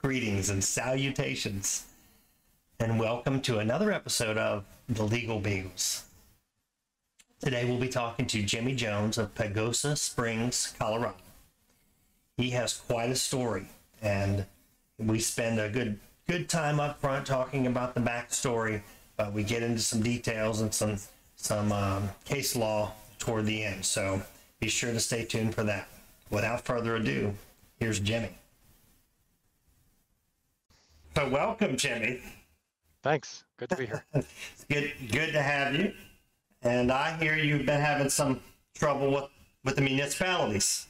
Greetings and salutations, and welcome to another episode of the Legal Beagles. Today we'll be talking to Jimmy Jones of Pagosa Springs, Colorado. He has quite a story, and we spend a good time up front talking about the backstory, but we get into some details and some case law toward the end. So be sure to stay tuned for that. Without further ado, here's Jimmy. So welcome, Jimmy. Thanks. Good to be here. It's good to have you. And I hear you've been having some trouble with the municipalities.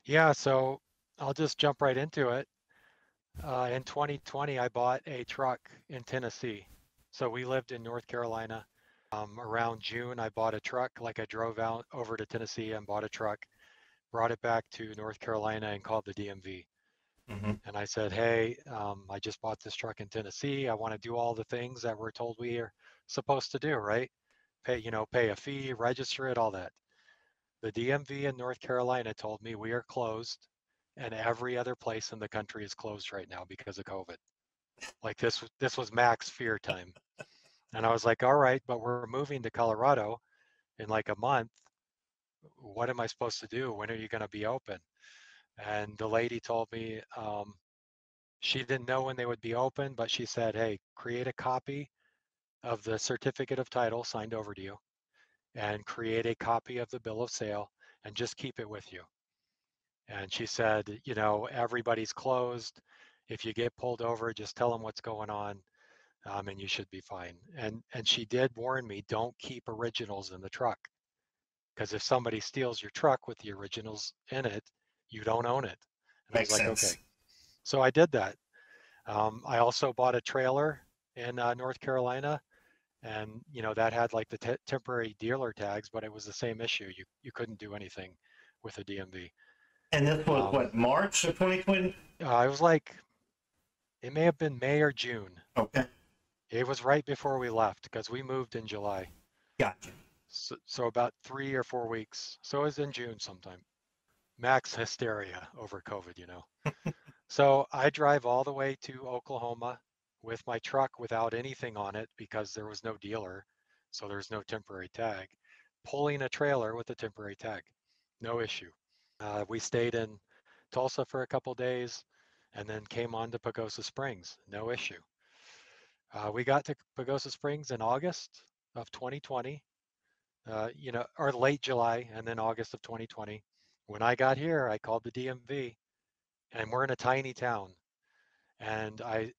Yeah, so I'll just jump right into it. In 2020, I bought a truck in Tennessee. So we lived in North Carolina. Around June, I bought a truck. Like I drove out over to Tennessee and bought a truck, brought it back to North Carolina and called the DMV. Mm-hmm. And I said, hey, I just bought this truck in Tennessee. I want to do all the things that we're told we are supposed to do, right? Pay a fee, register it, all that. The DMV in North Carolina told me we are closed and every other place in the country is closed right now because of COVID. Like this was max fear time. And I was like, all right, but we're moving to Colorado in like a month. What am I supposed to do? When are you going to be open? And the lady told me she didn't know when they would be open, but she said, hey, create a copy of the certificate of title signed over to you and create a copy of the bill of sale and just keep it with you. And she said, everybody's closed. If you get pulled over, just tell them what's going on, and you should be fine. And she did warn me, don't keep originals in the truck, because if somebody steals your truck with the originals in it, you don't own it. And Makes I was like, sense. okay. So I did that. I also bought a trailer in North Carolina, and that had like the temporary dealer tags, but it was the same issue. You couldn't do anything with a DMV. And this was what, March of 2020? I was like, it may have been May or June. Okay. It was right before we left because we moved in July. Gotcha. So about 3 or 4 weeks. So it was in June sometime. Max hysteria over COVID. So I drive all the way to Oklahoma with my truck without anything on it because there was no dealer. So there's no temporary tag. Pulling a trailer with a temporary tag. No issue. We stayed in Tulsa for a couple days and then came on to Pagosa Springs. No issue. We got to Pagosa Springs in August of 2020, or late July and then August of 2020. When I got here, I called the DMV, and we're in a tiny town. And I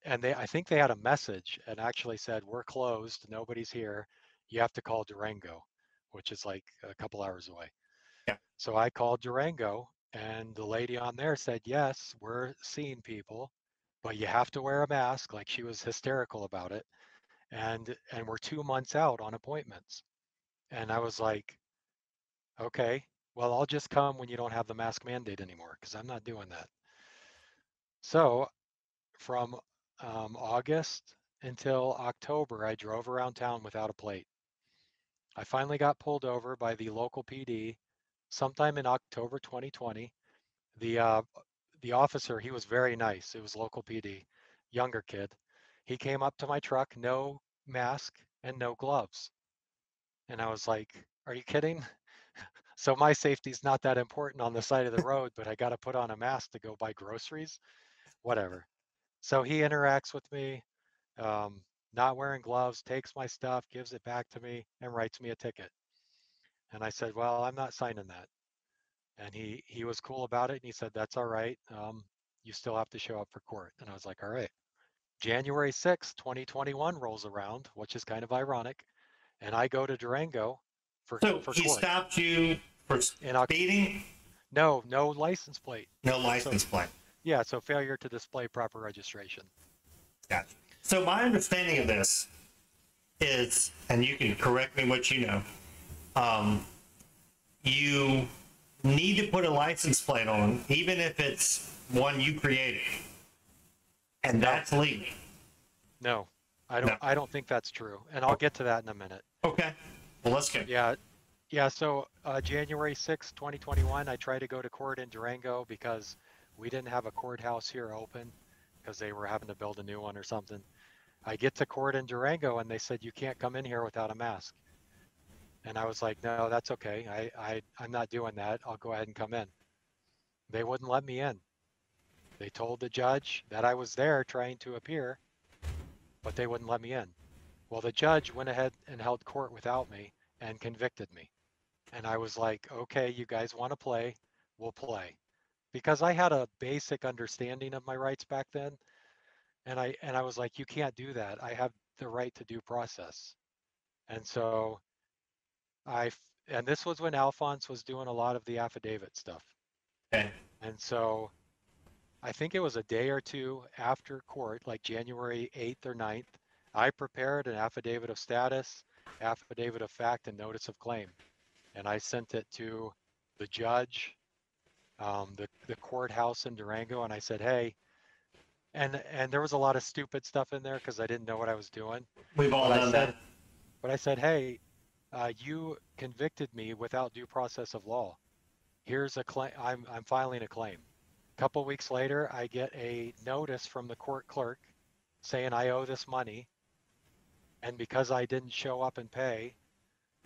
think they had a message and actually said, we're closed, nobody's here. You have to call Durango, which is like a couple hours away. Yeah. So I called Durango, and the lady on there said, yes, we're seeing people, but you have to wear a mask. Like, she was hysterical about it. And we're 2 months out on appointments. And I was like, okay, well, I'll just come when you don't have the mask mandate anymore, because I'm not doing that. So from August until October, I drove around town without a plate. I finally got pulled over by the local PD sometime in October 2020. The officer, he was very nice. It was local PD, younger kid. He came up to my truck, no mask and no gloves. And I was like, are you kidding? So my safety's not that important on the side of the road, but I got to put on a mask to go buy groceries, whatever. So he interacts with me, um, not wearing gloves, takes my stuff, gives it back to me, and writes me a ticket. And I said, well, I'm not signing that. And he was cool about it. And he said, that's all right. You still have to show up for court. And I was like, all right. January 6th, 2021 rolls around, which is kind of ironic. And I go to Durango for He court. stopped you for speeding? No license plate. No license plate. Yeah, so failure to display proper registration. Gotcha. So my understanding of this is, and you can correct me what you know, you need to put a license plate on, even if it's one you created, and that's legal. No, I don't think that's true, and I'll get to that in a minute. Okay, well, let's go. Yeah. So January 6th, 2021, I tried to go to court in Durango because we didn't have a courthouse here open. because they were having to build a new one or something. I get to court in Durango and they said, you can't come in here without a mask. And I was like, no, that's okay. I'm not doing that. I'll go ahead and come in. They wouldn't let me in. They told the judge that I was there trying to appear, but they wouldn't let me in. Well, the judge went ahead and held court without me and convicted me. And I was like, okay, you guys want to play, we'll play. Because I had a basic understanding of my rights back then. And I was like, you can't do that. I have the right to due process. And so and this was when Alphonse was doing a lot of the affidavit stuff. Okay. And so I think it was a day or two after court, like January 8th or 9th, I prepared an affidavit of status, affidavit of fact, and notice of claim. And I sent it to the judge, the courthouse in Durango, and I said, hey, and there was a lot of stupid stuff in there because I didn't know what I was doing. We've all But I done said, that. hey, you convicted me without due process of law. Here's a claim. I'm filing a claim. A couple weeks later, I get a notice from the court clerk saying I owe this money, and because I didn't show up and pay,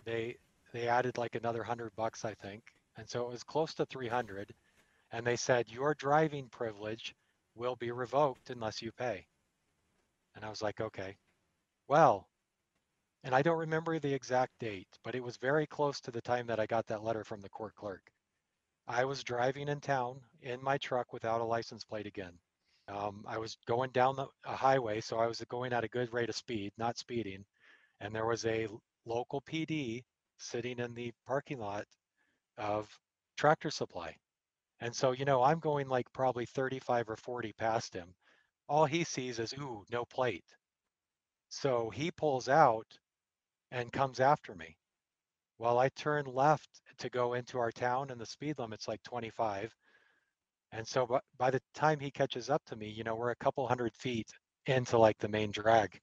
they they added like another $100, I think, and so it was close to 300. And they said your driving privilege will be revoked unless you pay. And I was like, okay, well, and I don't remember the exact date, but it was very close to the time that I got that letter from the court clerk. I was driving in town in my truck without a license plate again. I was going down a highway, so I was going at a good rate of speed, not speeding. And there was a local PD sitting in the parking lot of Tractor Supply. And so, I'm going like probably 35 or 40 past him. All he sees is, ooh, no plate. So he pulls out and comes after me. Well, I turn left to go into our town and the speed limit's like 25. And so by the time he catches up to me, we're a couple hundred feet into like the main drag.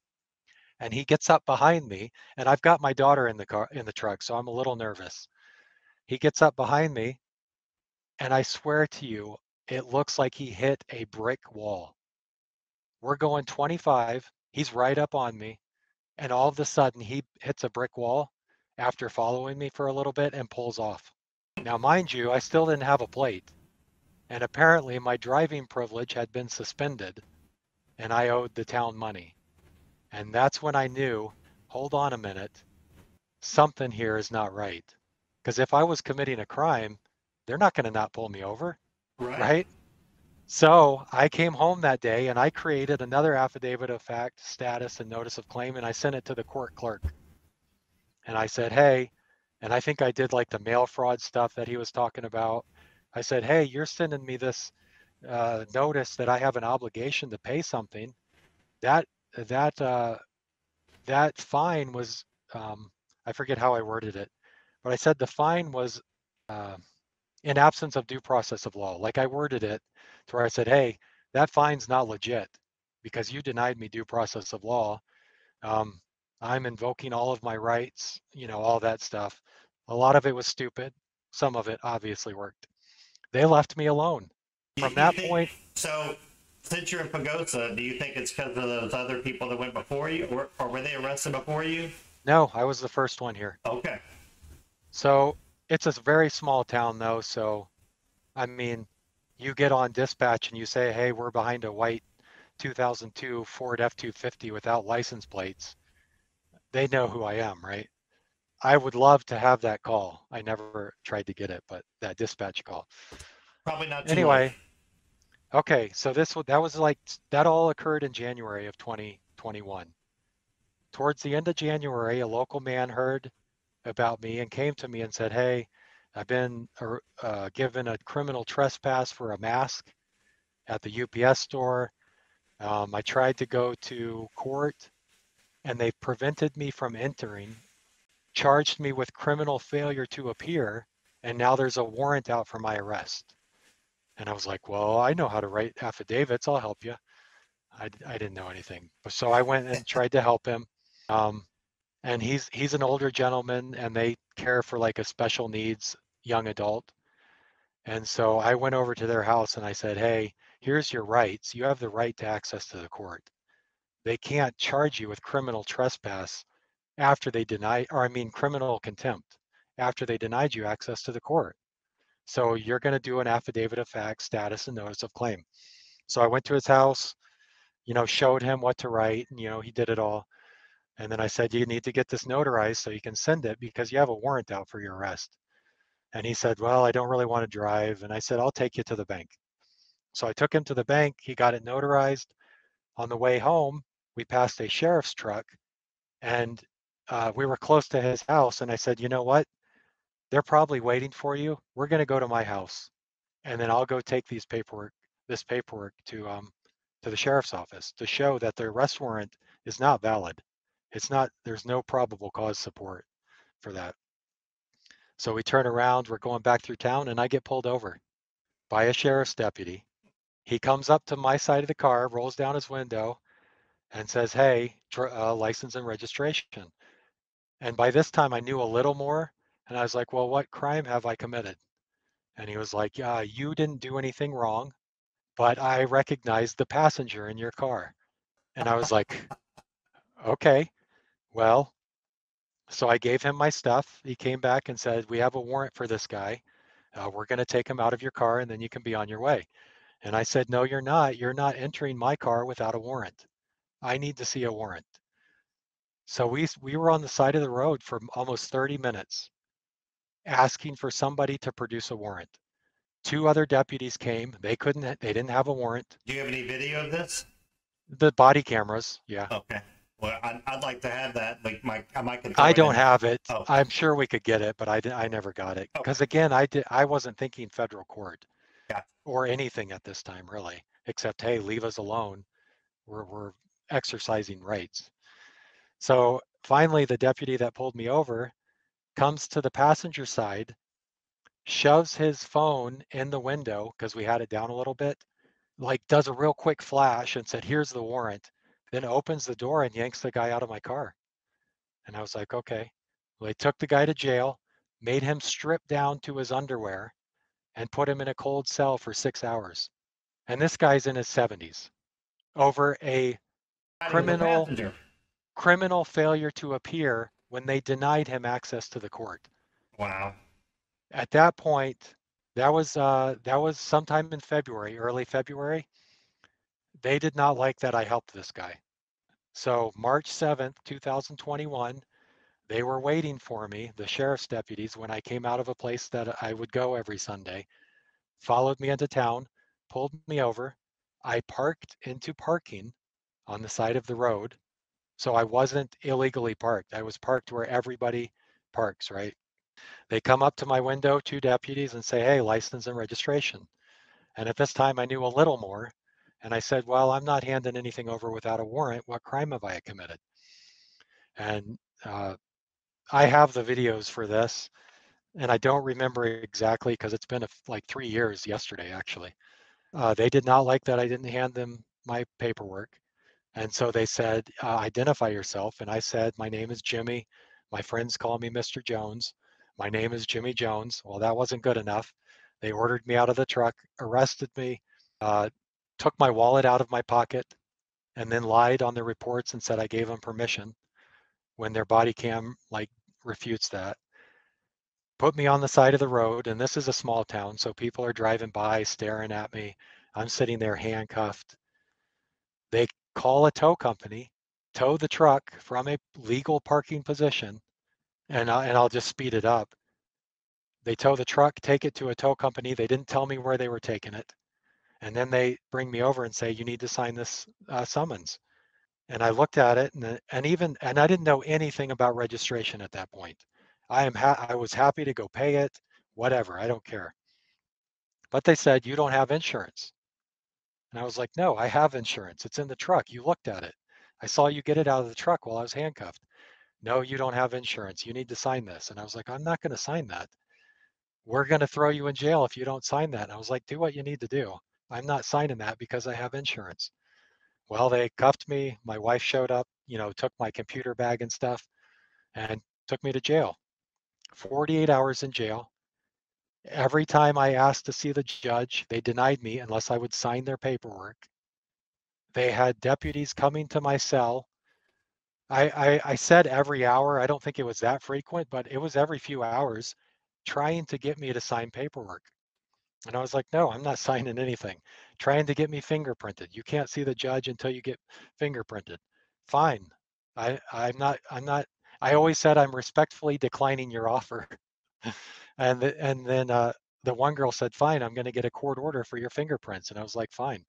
And he gets up behind me, and I've got my daughter in the truck, so I'm a little nervous. He gets up behind me, and I swear to you, it looks like he hit a brick wall. We're going 25, he's right up on me, and all of a sudden he hits a brick wall after following me for a little bit and pulls off. Now, mind you, I still didn't have a plate, and apparently my driving privilege had been suspended, and I owed the town money. And that's when I knew, hold on a minute, something here is not right. Because if I was committing a crime, they're not going to not pull me over, Right. right? So I came home that day and I created another affidavit of fact, status, and notice of claim, and I sent it to the court clerk. And I said, hey, and I think I did like the mail fraud stuff that he was talking about. I said, hey, you're sending me this notice that I have an obligation to pay something. That that that fine was, I forget how I worded it, but I said the fine was uh, in absence of due process of law. Like I worded it to where I said, hey, that fine's not legit because you denied me due process of law. Um, I'm invoking all of my rights, all that stuff. A lot of it was stupid. Some of it obviously worked. They left me alone. From You that think point, so? Since you're in Pagosa, do you think it's because of those other people that went before you, or were they arrested before you? no, I was the first one here. Okay. So it's a very small town though. So, I mean, you get on dispatch and you say, hey, we're behind a white 2002 Ford F-250 without license plates. They know who I am, right? I would love to have that call. I never tried to get it, but that dispatch call. Probably not too late. Anyway, okay, so that was like that all occurred in January of 2021. Towards the end of January, a local man heard about me and came to me and said, "Hey, I've been given a criminal trespass for a mask at the UPS store. I tried to go to court and they prevented me from entering, charged me with criminal failure to appear, and now there's a warrant out for my arrest." And I was like, well, I know how to write affidavits. I'll help you. I didn't know anything. So I went and tried to help him. Um, and he's an older gentleman and they care for like a special needs young adult. And so I went over to their house and I said, hey, here's your rights. You have the right to access to the court. They can't charge you with criminal trespass after they deny, or I mean criminal contempt, after they denied you access to the court. So you're going to do an affidavit of fact, status, and notice of claim. So I went to his house, showed him what to write, and he did it all. And then I said, you need to get this notarized so you can send it because you have a warrant out for your arrest. And he said, well, I don't really want to drive. And I said, I'll take you to the bank. So I took him to the bank. He got it notarized. On the way home, we passed a sheriff's truck, and we were close to his house. And I said, you know what? They're probably waiting for you. We're going to go to my house, and then I'll go take this paperwork to the sheriff's office to show that the arrest warrant is not valid. It's not. There's no probable cause support for that. So we turn around. We're going back through town, and I get pulled over by a sheriff's deputy. He comes up to my side of the car, rolls down his window, and says, "Hey, license and registration." And by this time, I knew a little more, and I was like, "Well, what crime have I committed?" And he was like, "Yeah, you didn't do anything wrong, but I recognized the passenger in your car." And I was like, "Okay, well." So I gave him my stuff. He came back and said, "We have a warrant for this guy. We're going to take him out of your car, and then you can be on your way." And I said, "No, you're not. You're not entering my car without a warrant. I need to see a warrant." So we were on the side of the road for almost 30 minutes asking for somebody to produce a warrant. Two other deputies came. They didn't have a warrant. Do you have any video of this? The body cameras, yeah. Okay. Well, I'd like to have that. Like, I might could throw I it don't in. have it. Oh, I'm sure we could get it, but I never got it. okay. Because again, I wasn't thinking federal court Yeah. or anything at this time, really, except, hey, leave us alone. We're exercising rights. So finally, the deputy that pulled me over comes to the passenger side, shoves his phone in the window because we had it down a little bit, like does a real quick flash and said, "Here's the warrant," then opens the door and yanks the guy out of my car. And I was like, okay. Well, they took the guy to jail, made him strip down to his underwear, and put him in a cold cell for 6 hours. And this guy's in his 70s over a Hiding with a criminal passenger. criminal failure to appear when they denied him access to the court. Wow. At that point, that was sometime in February, early February. They did not like that I helped this guy. So March 7th, 2021, they were waiting for me, the sheriff's deputies, when I came out of a place that I would go every Sunday, followed me into town, pulled me over. I parked into parking on the side of the road. So I wasn't illegally parked. I was parked where everybody parks, right? They come up to my window, two deputies, and say, "Hey, license and registration." And at this time, I knew a little more. And I said, "Well, I'm not handing anything over without a warrant. What crime have I committed?" And I have the videos for this, and I don't remember exactly because it's been like 3 years yesterday, actually. They did not like that I didn't hand them my paperwork. And so they said, "Identify yourself." And I said, "My name is Jimmy. My friends call me Mr. Jones. My name is Jimmy Jones." Well, that wasn't good enough. They ordered me out of the truck, arrested me, uh, took my wallet out of my pocket, and then lied on their reports and said I gave them permission when their body cam like refutes that. Put me on the side of the road, and this is a small town, so people are driving by, staring at me. I'm sitting there handcuffed. They call a tow company, tow the truck from a legal parking position, and I'll just speed it up. They tow the truck, take it to a tow company. They didn't tell me where they were taking it. And then they bring me over and say, "You need to sign this summons." And I looked at it, and I didn't know anything about registration at that point. I was happy to go pay it, whatever, I don't care. But they said, "You don't have insurance." And I was like, "No, I have insurance. It's in the truck. You looked at it. I saw you get it out of the truck while I was handcuffed." "No, you don't have insurance. You need to sign this." And I was like, "I'm not going to sign that. We're going to throw you in jail if you don't sign that." And I was like, "Do what you need to do. I'm not signing that because I have insurance." Well, they cuffed me. My wife showed up, took my computer bag and stuff and took me to jail. 48 hours in jail. Every time I asked to see the judge, they denied me unless I would sign their paperwork. They had deputies coming to my cell. I said every hour. I don't think it was that frequent, but it was every few hours trying to get me to sign paperwork. And I was like, no, I'm not signing anything. Trying to get me fingerprinted. You can't see the judge until you get fingerprinted. Fine. I'm not, I always said I'm respectfully declining your offer. And then the one girl said, fine, I'm going to get a court order for your fingerprints. And I was like, fine.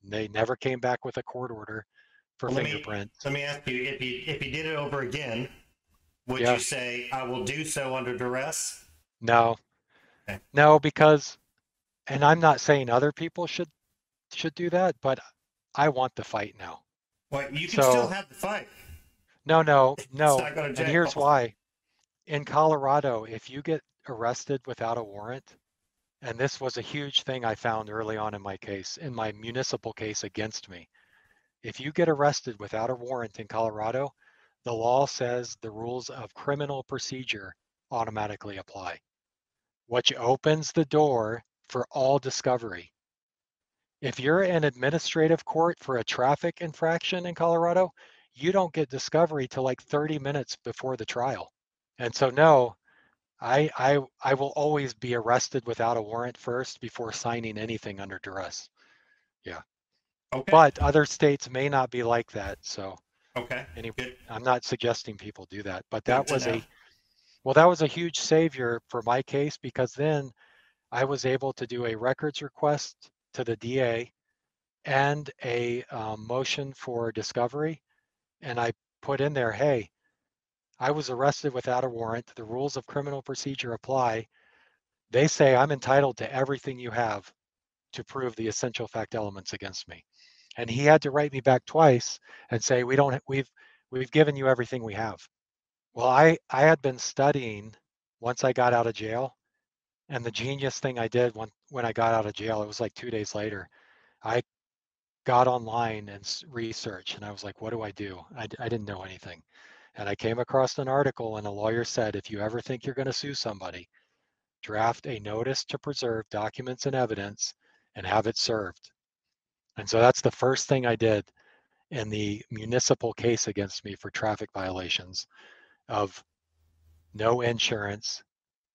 And they never came back with a court order for Well, fingerprints. let me ask you, if you did it over again, would you Yeah, say I will do so under duress? no, Okay. no, because, and I'm not saying other people should do that, but I want the fight now. Well, you can still So have the fight. no, no, It's no. not going to And jail. here's why. In Colorado, if you get arrested without a warrant, and this was a huge thing I found early on in my case, in my municipal case against me. If you get arrested without a warrant in Colorado, the law says the rules of criminal procedure automatically apply, which opens the door for all discovery. If you're in administrative court for a traffic infraction in Colorado, you don't get discovery till like 30 minutes before the trial. And so no, I will always be arrested without a warrant first before signing anything under duress. Yeah. Okay. But other states may not be like that. So Okay. anyway, Good. I'm not suggesting people do that. But Good that to was know. a well, that was a huge savior for my case because then I was able to do a records request to the DA and a motion for discovery. And I put in there, hey, I was arrested without a warrant. The rules of criminal procedure apply. They say I'm entitled to everything you have to prove the essential fact elements against me. And he had to write me back twice and say, we've given you everything we have. Well, I had been studying once I got out of jail. And the genius thing I did when I got out of jail, it was like 2 days later, I got online and researched, and I was like, what do I do? I didn't know anything. And I came across an article, and a lawyer said, if you ever think you're going to sue somebody, draft a notice to preserve documents and evidence and have it served. And so that's the first thing I did in the municipal case against me for traffic violations of no insurance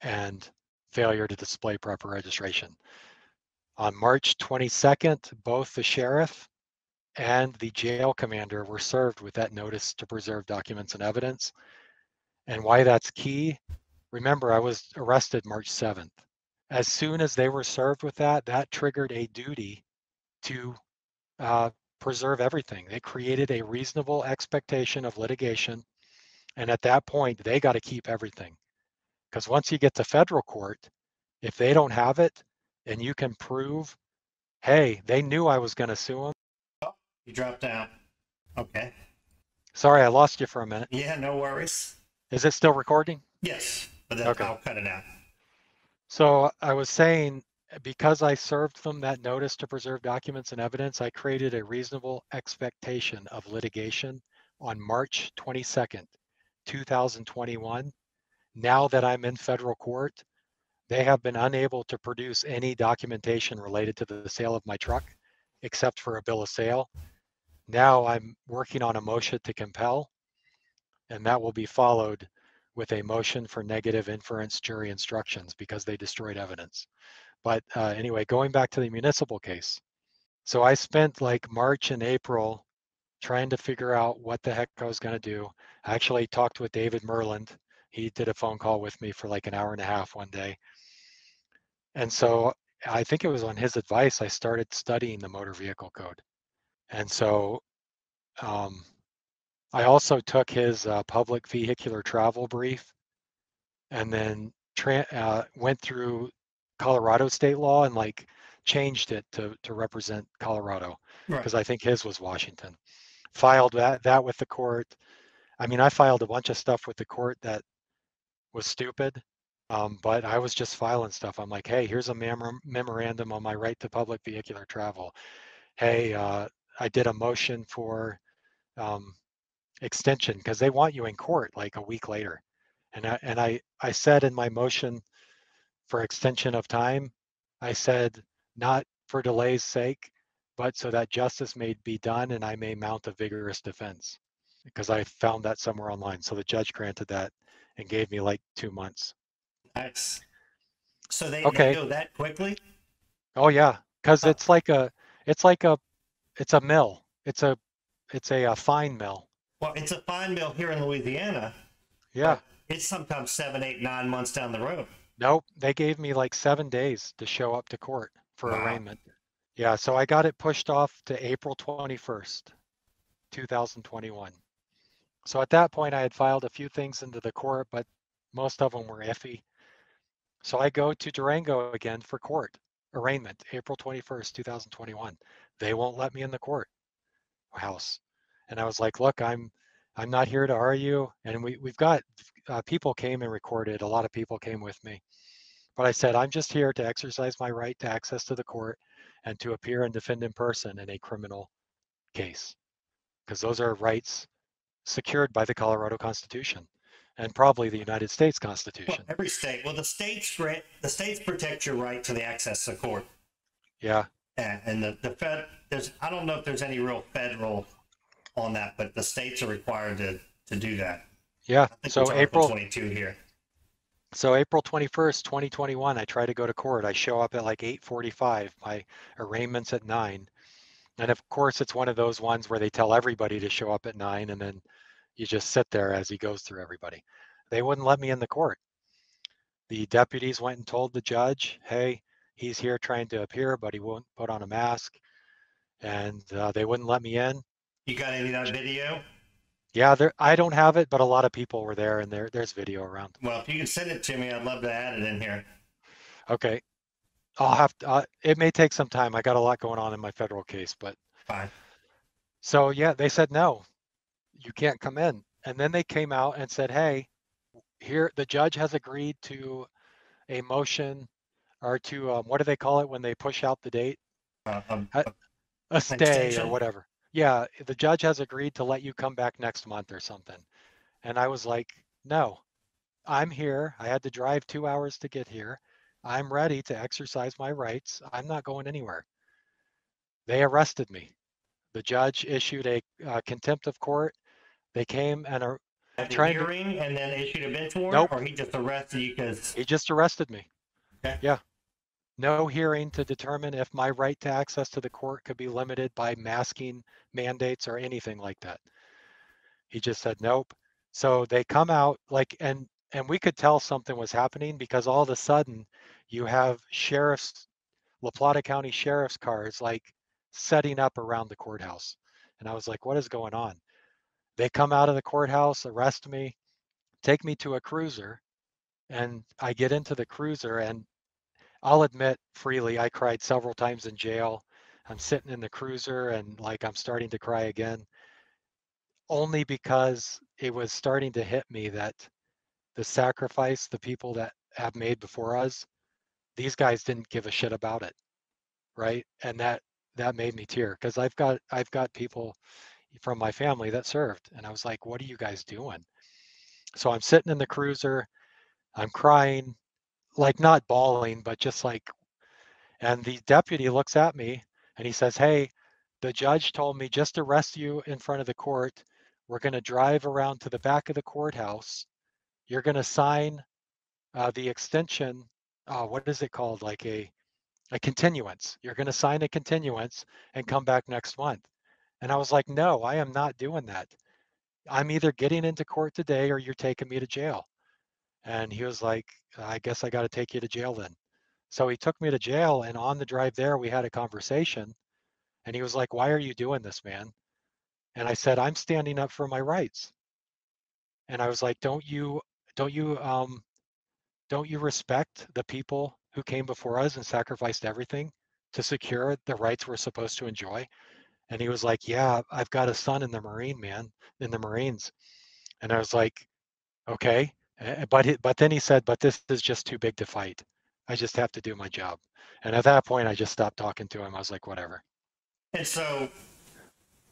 and failure to display proper registration. On March 22nd, both the sheriff and the jail commander were served with that notice to preserve documents and evidence. And why that's key, remember, I was arrested March 7th. As soon as they were served with that, that triggered a duty to uh, preserve everything. They created a reasonable expectation of litigation. And at that point, they got to keep everything. Because once you get to federal court, if they don't have it and you can prove, hey, they knew I was going to sue them. Oh, you dropped out. Okay. Sorry, I lost you for a minute. Yeah, no worries. Is it still recording? Yes, but then Okay. I'll cut it out. So I was saying, because I served them that notice to preserve documents and evidence, I created a reasonable expectation of litigation on March 22nd, 2021. Now that I'm in federal court, they have been unable to produce any documentation related to the sale of my truck, except for a bill of sale. Now I'm working on a motion to compel, and that will be followed with a motion for negative inference jury instructions because they destroyed evidence. But anyway, going back to the municipal case. So I spent like March and April trying to figure out what the heck I was going to do. I actually talked with David Merland. He did a phone call with me for like an hour and a half one day. And so I think it was on his advice I started studying the motor vehicle code. And so um, I also took his public vehicular travel brief and then went through Colorado state law and like changed it to represent Colorado Right. because I think his was Washington. Filed that with the court. I mean, I filed a bunch of stuff with the court that was stupid, but I was just filing stuff. I'm like, hey, here's a memorandum on my right to public vehicular travel. Hey, I did a motion for um, extension because they want you in court like a week later. And I said in my motion for extension of time. I said, not for delay's sake, but so that justice may be done and I may mount a vigorous defense, because I found that somewhere online. So the judge granted that and gave me like 2 months. Nice. So they Okay. go that quickly? Oh yeah, because Huh. it's like a it's a mill. It's a fine mill. Well, it's a fine mill here in Louisiana, Yeah. but it's sometimes 7, 8, 9 months down the road. Nope. They gave me like 7 days to show up to court for Wow. arraignment. Yeah. So I got it pushed off to April 21st, 2021. So at that point, I had filed a few things into the court, but most of them were iffy. So I go to Durango again for court arraignment, April 21st, 2021. They won't let me in the courthouse. And I was like, look, I'm not here to argue. And we've got people came and recorded. A lot of people came with me. But I said, I'm just here to exercise my right to access to the court and to appear and defend in person in a criminal case, because those are rights secured by the Colorado Constitution and probably the United States Well, Constitution. every state. Well, the states protect your right to the access to court. Yeah. And the Fed, I don't know if there's any real federal on that, but the states are required to do that. Yeah. I think it's Article 22 here. So April 21st, 2021, I try to go to court. I show up at like 8:45. My arraignment's at 9. And of course, it's one of those ones where they tell everybody to show up at 9 and then you just sit there as he goes through everybody. They wouldn't let me in the court. The deputies went and told the judge, hey, he's here trying to appear, but he won't put on a mask. And they wouldn't let me in. You got any of that video? Yeah, I don't have it, but a lot of people were there and there's video around. Well, if you can send it to me, I'd love to add it in here. Okay. I'll have to, it may take some time. I got a lot going on in my federal case, but Fine. so yeah, they said, no, you can't come in. And then they came out and said, hey, here, the judge has agreed to a motion or to, what do they call it when they push out the date? Uh, um, A, uh, a an stay or extension? whatever. Yeah, the judge has agreed to let you come back next month or something. And I was like, no, I'm here. I had to drive 2 hours to get here. I'm ready to exercise my rights. I'm not going anywhere. They arrested me. The judge issued a contempt of court. They came and are At the trying to, hearing and then issued a bench warrant, nope, or he just arrested you because, he just arrested me. okay. Yeah. No hearing to determine if my right to access to the court could be limited by masking mandates or anything like that. He just said nope. So they come out like, and we could tell something was happening because all of a sudden you have La Plata County sheriff's cars like setting up around the courthouse. And I was like, what is going on? They come out of the courthouse, arrest me, take me to a cruiser, and I get into the cruiser, and I'll admit freely, I cried several times in jail. I'm sitting in the cruiser and like I'm starting to cry again, only because it was starting to hit me that the sacrifice the people that have made before us, these guys didn't give a shit about it, right? And that made me tear because I've got people from my family that served, and I was like, what are you guys doing? So I'm sitting in the cruiser, I'm crying, like not bawling, but just like, and the deputy looks at me and he says, hey, the judge told me just to arrest you in front of the court. We're going to drive around to the back of the courthouse. You're going to sign the extension. What is it called? Like a continuance. You're going to sign a continuance and come back next month. And I was like, no, I am not doing that. I'm either getting into court today or you're taking me to jail. And he was like, I guess I got to take you to jail then. So he took me to jail, and on the drive there, we had a conversation. And he was like, why are you doing this, man? And I said, I'm standing up for my rights. And I was like, don't you, don't you respect the people who came before us and sacrificed everything to secure the rights we're supposed to enjoy? And he was like, yeah, I've got a son in the Marine, man, in the Marines. And I was like, okay. But then he said, but this is just too big to fight. I just have to do my job. And at that point, I just stopped talking to him. I was like, whatever. And so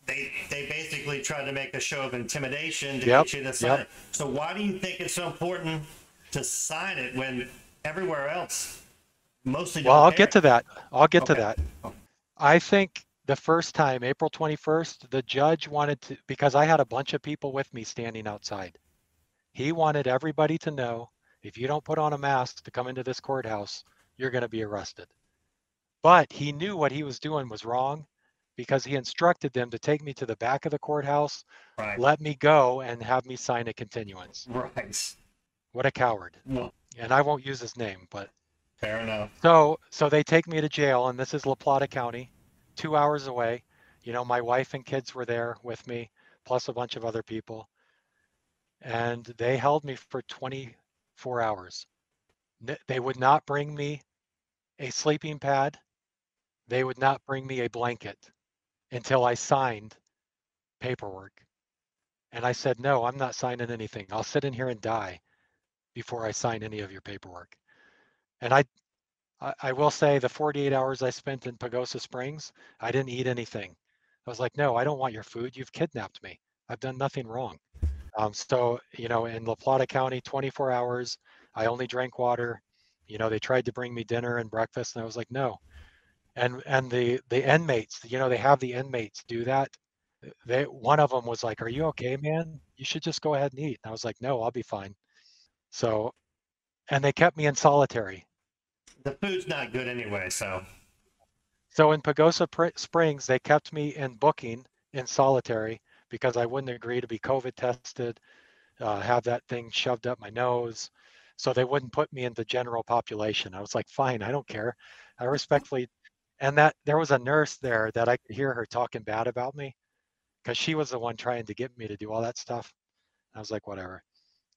they basically tried to make a show of intimidation to Yep. get you to sign Yep. it. So why do you think it's so important to sign it when everywhere else mostly Well, don't I'll get care. to that. I'll get to Okay. that. I think the first time, April 21st, the judge wanted to, because I had a bunch of people with me standing outside. He wanted everybody to know if you don't put on a mask to come into this courthouse, you're going to be arrested. But he knew what he was doing was wrong because he instructed them to take me to the back of the courthouse, Right. let me go, and have me sign a continuance. Right. What a coward. Well, And I won't use his name, but fair enough. so they take me to jail, and this is La Plata County, 2 hours away. My wife and kids were there with me, plus a bunch of other people, and they held me for 24 hours. They would not bring me a sleeping pad. They would not bring me a blanket until I signed paperwork. And I said, no, I'm not signing anything. I'll sit in here and die before I sign any of your paperwork. And I will say the 48 hours I spent in Pagosa Springs, I didn't eat anything. I was like, no, I don't want your food. You've kidnapped me. I've done nothing wrong. In La Plata County, 24 hours, I only drank water. They tried to bring me dinner and breakfast, and I was like, no. And the inmates, they have the inmates do that. One of them was like, "Are you okay, man? You should just go ahead and eat." And I was like, "No, I'll be fine." So, and they kept me in solitary. The food's not good anyway, so So in Pagosa Springs, they kept me in booking in solitary because I wouldn't agree to be COVID tested, have that thing shoved up my nose. So they wouldn't put me in the general population. I was like, fine, I don't care. I respectfully, and that there was a nurse there that I could hear her talking bad about me because she was the one trying to get me to do all that stuff. I was like, whatever.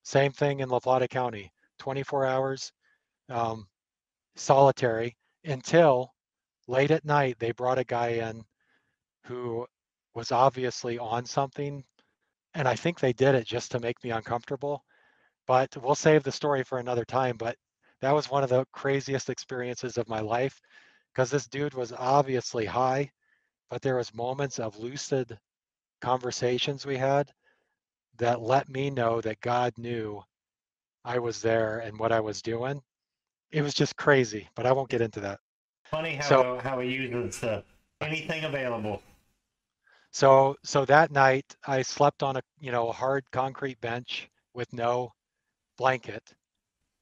Same thing in La Plata County, 24 hours um, solitary until late at night they brought a guy in who was obviously on something. And I think they did it just to make me uncomfortable. But we'll save the story for another time. But that was one of the craziest experiences of my life because this dude was obviously high, but there was moments of lucid conversations we had that let me know that God knew I was there and what I was doing. It was just crazy, but I won't get into that. funny So how he uses anything available. so that night I slept on a hard concrete bench with no blanket,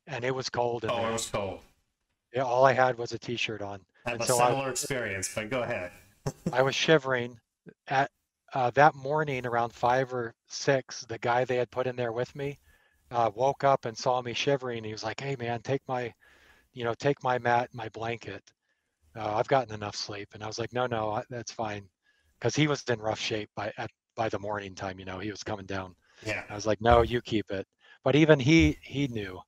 and it was cold in Oh, it there. was cold. Yeah, all I had was a t-shirt on. I have And a so I similar experience, but go ahead. I was shivering at that morning around 5 or 6. The guy they had put in there with me woke up and saw me shivering. He was like, "Hey man, take my mat, my blanket. I've gotten enough sleep." And I was like, "No, no, that's fine," because he was in rough shape by the morning time. He was coming down. Yeah. I was like, "No, you keep it." But even he knew,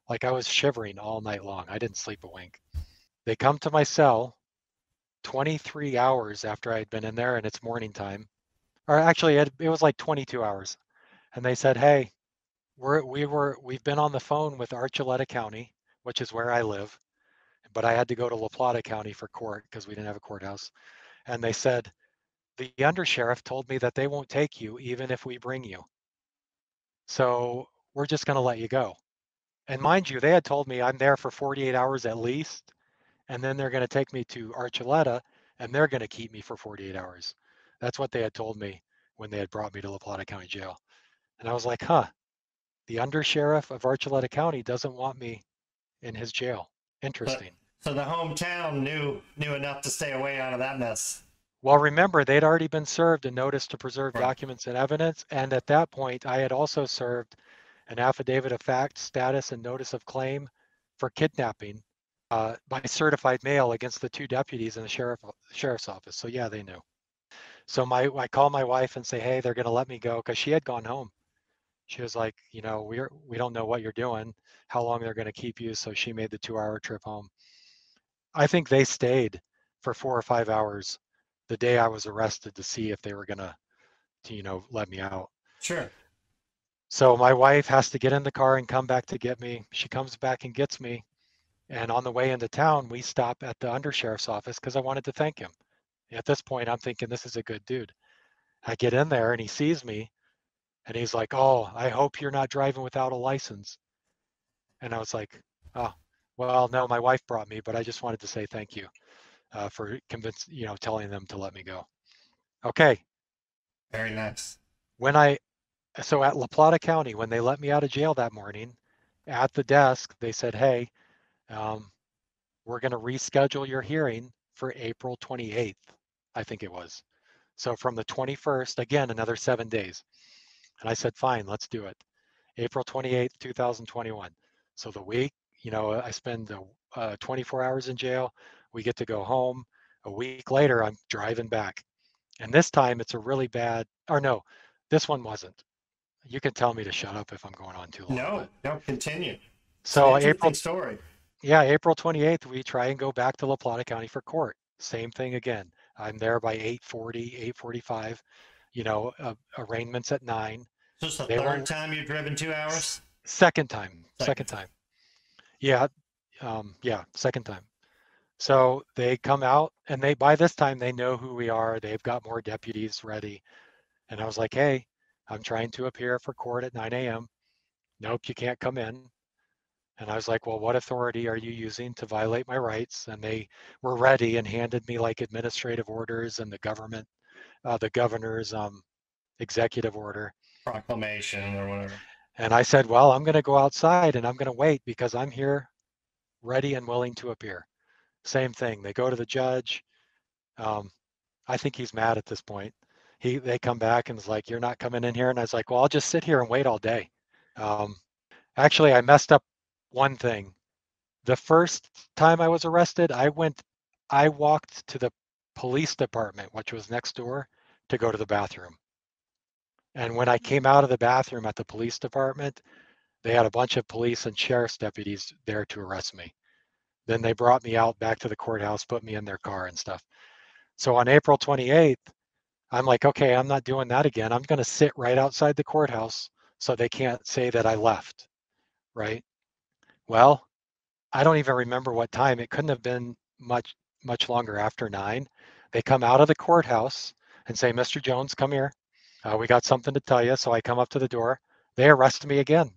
like I was shivering all night long. I didn't sleep a wink. They come to my cell 23 hours after I had been in there, and it's morning time. Or actually, it was like 22 hours. And they said, "Hey, we've been on the phone with Archuleta County, which is where I live, but I had to go to La Plata County for court because we didn't have a courthouse." And they said, "The undersheriff told me that they won't take you even if we bring you. So we're just going to let you go." And mind you, they had told me I'm there for 48 hours at least, and then they're going to take me to Archuleta, and they're going to keep me for 48 hours. That's what they had told me when they had brought me to La Plata County Jail. And I was like, huh, the undersheriff of Archuleta County doesn't want me in his jail. So, Interesting. so the hometown knew enough to stay away out of that mess. Well, remember, they'd already been served a notice to preserve Right. documents and evidence. And at that point, I had also served an affidavit of fact, status, and notice of claim for kidnapping by certified mail against the two deputies in the sheriff's office. So yeah, they knew. So I call my wife and say, hey, they're going to let me go because she had gone home. She was like, we don't know what you're doing, how long they're going to keep you. So she made the 2 hour trip home. I think they stayed for 4 or 5 hours the day I was arrested to see if they were going to let me out. Sure. So my wife has to get in the car and come back to get me. She comes back and gets me. And on the way into town, we stop at the undersheriff's office because I wanted to thank him. At this point, I'm thinking this is a good dude. I get in there and he sees me and he's like, "Oh, I hope you're not driving without a license." And I was like, "Oh." Well, no, my wife brought me, but I just wanted to say thank you for telling them to let me go. Okay, Very nice. when I so at La Plata County, when they let me out of jail that morning, at the desk they said, "Hey, um, we're going to reschedule your hearing for April 28th." I think it was. So from the 21st, again, another 7 days. And I said, "Fine, let's do it." April 28th, 2021. So the week, I spend 24 hours in jail. We get to go home. A week later, I'm driving back. And this time it's a really bad, or no, this one wasn't. You can tell me to shut up if I'm going on too long, No, but no, continue. It's an so interesting story. April 28th, we try and go back to La Plata County for court. Same thing again. I'm there by 8:40, 8:45, arraignments at 9. Is this the They third won't, time you've driven 2 hours? second time, Second second time. time. Yeah, yeah, second time. So they come out and by this time they know who we are. They've got more deputies ready. And I was like, "Hey, I'm trying to appear for court at 9 a.m. Nope, you can't come in." And I was like, "Well, what authority are you using to violate my rights?" And they were ready and handed me like administrative orders and the governor's executive order. Proclamation or whatever. And I said, "Well, I'm going to go outside and I'm going to wait because I'm here ready and willing to appear." Same thing. They go to the judge. Um, I think he's mad at this point. They come back and is like, "You're not coming in here." And I was like, "Well, I'll just sit here and wait all day." Um, Actually, I messed up one thing. The first time I was arrested, I walked to the police department, which was next door, to go to the bathroom. And when I came out of the bathroom at the police department, they had a bunch of police and sheriff's deputies there to arrest me. Then they brought me out back to the courthouse, put me in their car and stuff. So on April 28th, I'm like, "Okay, I'm not doing that again. I'm going to sit right outside the courthouse so they can't say that I left." Right? Well, I don't even remember what time. It couldn't have been much longer after 9. They come out of the courthouse and say, "Mr. Jones, come here. We got something to tell you." So I come up to the door. They arrest me again.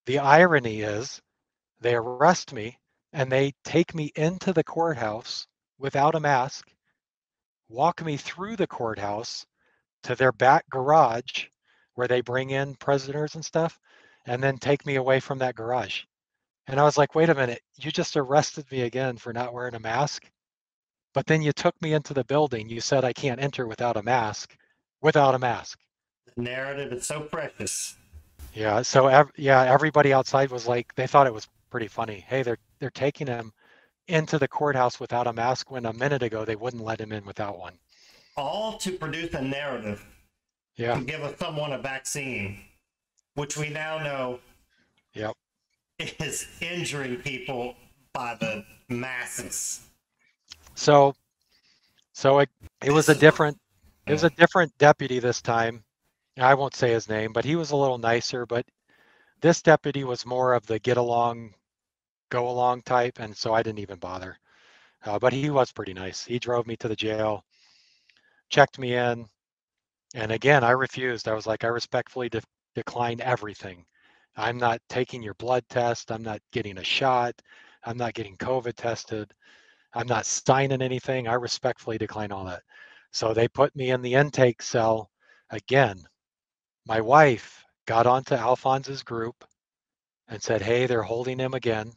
The irony is they arrest me and they take me into the courthouse without a mask, walk me through the courthouse to their back garage where they bring in prisoners and stuff, and then take me away from that garage. And I was like, "Wait a minute, you just arrested me again for not wearing a mask, but then you took me into the building. You said I can't enter without a mask, without a mask." The narrative is so precious. Yeah, so yeah, everybody outside was like, they thought it was pretty funny. Hey, they're taking him into the courthouse without a mask when a minute ago they wouldn't let him in without one. All to produce a narrative Yeah, to give someone a vaccine, which we now know yep. is injuring people by the masses. So so it was This a is what. different it was a different deputy this time. I won't say his name, but he was a little nicer, but this deputy was more of the get along, go along type, and so I didn't even bother. But he was pretty nice. He drove me to the jail, checked me in, and again, I refused. I was like, "I respectfully decline everything. I'm not taking your blood test. I'm not getting a shot. I'm not getting COVID tested. I'm not signing anything. I respectfully decline all that." So they put me in the intake cell again. My wife got onto Alphonse's group and said, "Hey, they're holding him again."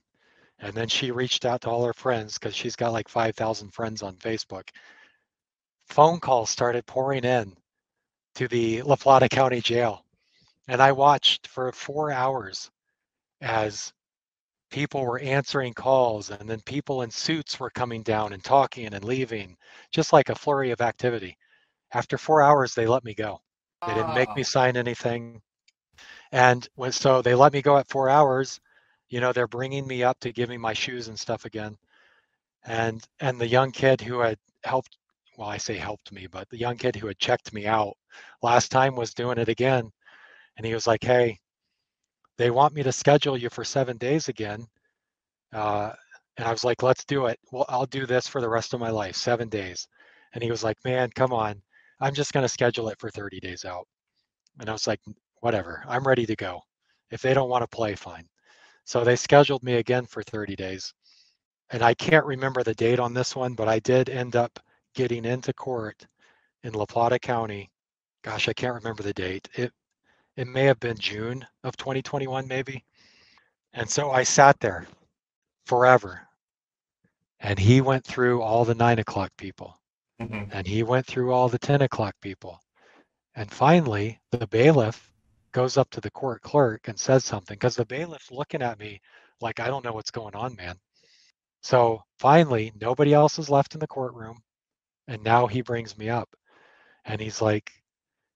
And then she reached out to all her friends because she's got like 5,000 friends on Facebook. Phone calls started pouring in to the La Plata County Jail. And I watched for 4 hours as people were answering calls and then people in suits were coming down and talking and leaving, just like a flurry of activity. After 4 hours, they let me go. They didn't make me Oh, sign anything. So they let me go at 4 hours. They're bringing me up to give me my shoes and stuff again. And the young kid who had helped, well, I say helped me, but the young kid who had checked me out last time was doing it again. And he was like, "Hey, they want me to schedule you for 7 days again." Uh, and I was like, "Let's do it. Well, I'll do this for the rest of my life, 7 days." And he was like, "Man, come on. I'm just going to schedule it for 30 days out." And I was like, "Whatever. I'm ready to go. If they don't want to play, fine." So they scheduled me again for 30 days. And I can't remember the date on this one, but I did end up getting into court in La Plata County. Gosh, I can't remember the date. It may have been June of 2021, maybe. And so I sat there forever. And he went through all the 9 o'clock people. Mhm. And he went through all the 10 o'clock people. And finally, the bailiff goes up to the court clerk and says something because the bailiff's looking at me like, I don't know what's going on, man. So finally, nobody else is left in the courtroom. And now he brings me up and he's like,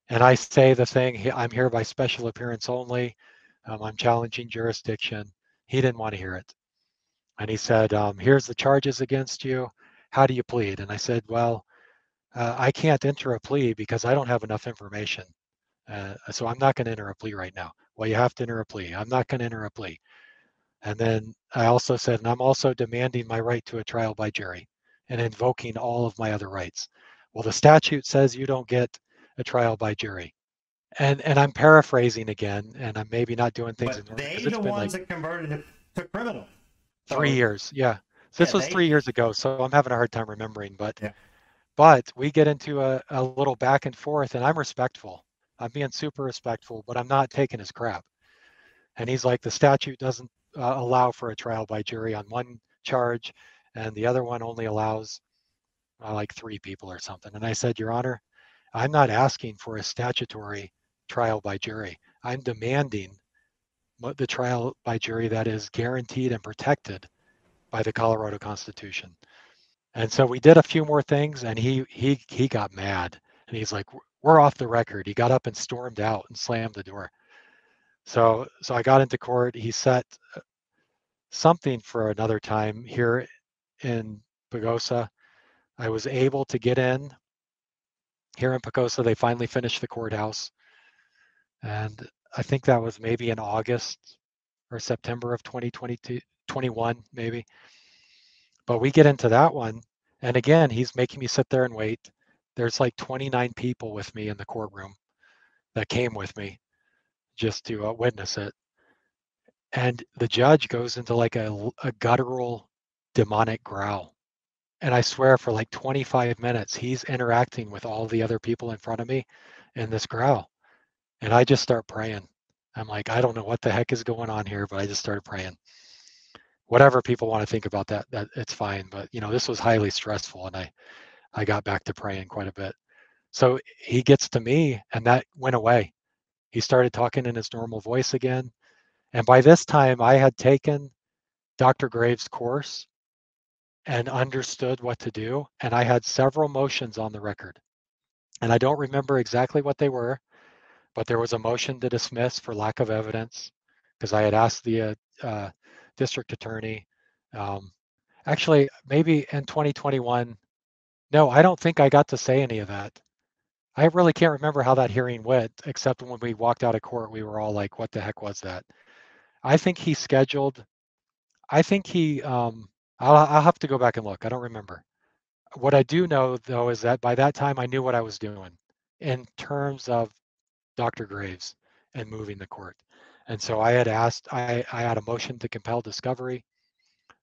and I say the thing, I'm here by special appearance only. I'm challenging jurisdiction. He didn't want to hear it. And he said, here's the charges against you. How do you plead? And I said, well, I can't enter a plea because I don't have enough information. So I'm not going to enter a plea right now. Well, you have to enter a plea. I'm not going to enter a plea. And then I also said, and I'm also demanding my right to a trial by jury and invoking all of my other rights. Well, the statute says you don't get a trial by jury. And I'm paraphrasing again, and I'm maybe not doing things in But order because they it's the been ones like that converted it to criminal. So 3 years. Yeah. So yeah, this was they 3 years ago, so I'm having a hard time remembering. yeah. But we get into a little back and forth, and I'm respectful. I'm being super respectful, but I'm not taking his crap. And he's like, the statute doesn't allow for a trial by jury on one charge, and the other one only allows like 3 people or something. And I said, Your Honor, I'm not asking for a statutory trial by jury. I'm demanding the trial by jury that is guaranteed and protected by the Colorado Constitution. And so we did a few more things, and he got mad, and he's like, "We're off the record." He got up and stormed out and slammed the door. So I got into court. He set something for another time here in Pagosa. I was able to get in here in Pagosa. They finally finished the courthouse, and I think that was maybe in August or September of 2022, 21 maybe. But we get into that one, and again, he's making me sit there and wait. There's like 29 people with me in the courtroom that came with me just to witness it. And the judge goes into like a guttural demonic growl. And I swear for like 25 minutes, he's interacting with all the other people in front of me in this growl. And I just start praying. I'm like, I don't know what the heck is going on here, but I just started praying. Whatever people want to think about that it's fine. But this was highly stressful, and I got back to praying quite a bit. So he gets to me, and that went away. He started talking in his normal voice again. And by this time, I had taken Dr. Graves' course and understood what to do. And I had several motions on the record. And I don't remember exactly what they were, but there was a motion to dismiss for lack of evidence because I had asked the district attorney. Um, Actually, maybe in 2021, no, I don't think I got to say any of that. I really can't remember how that hearing went, except when we walked out of court, we were all like, what the heck was that? I think he scheduled, I think he, I'll have to go back and look. I don't remember. What I do know, though, is that by that time I knew what I was doing in terms of Dr. Graves and moving the court. And so I had asked, I had a motion to compel discovery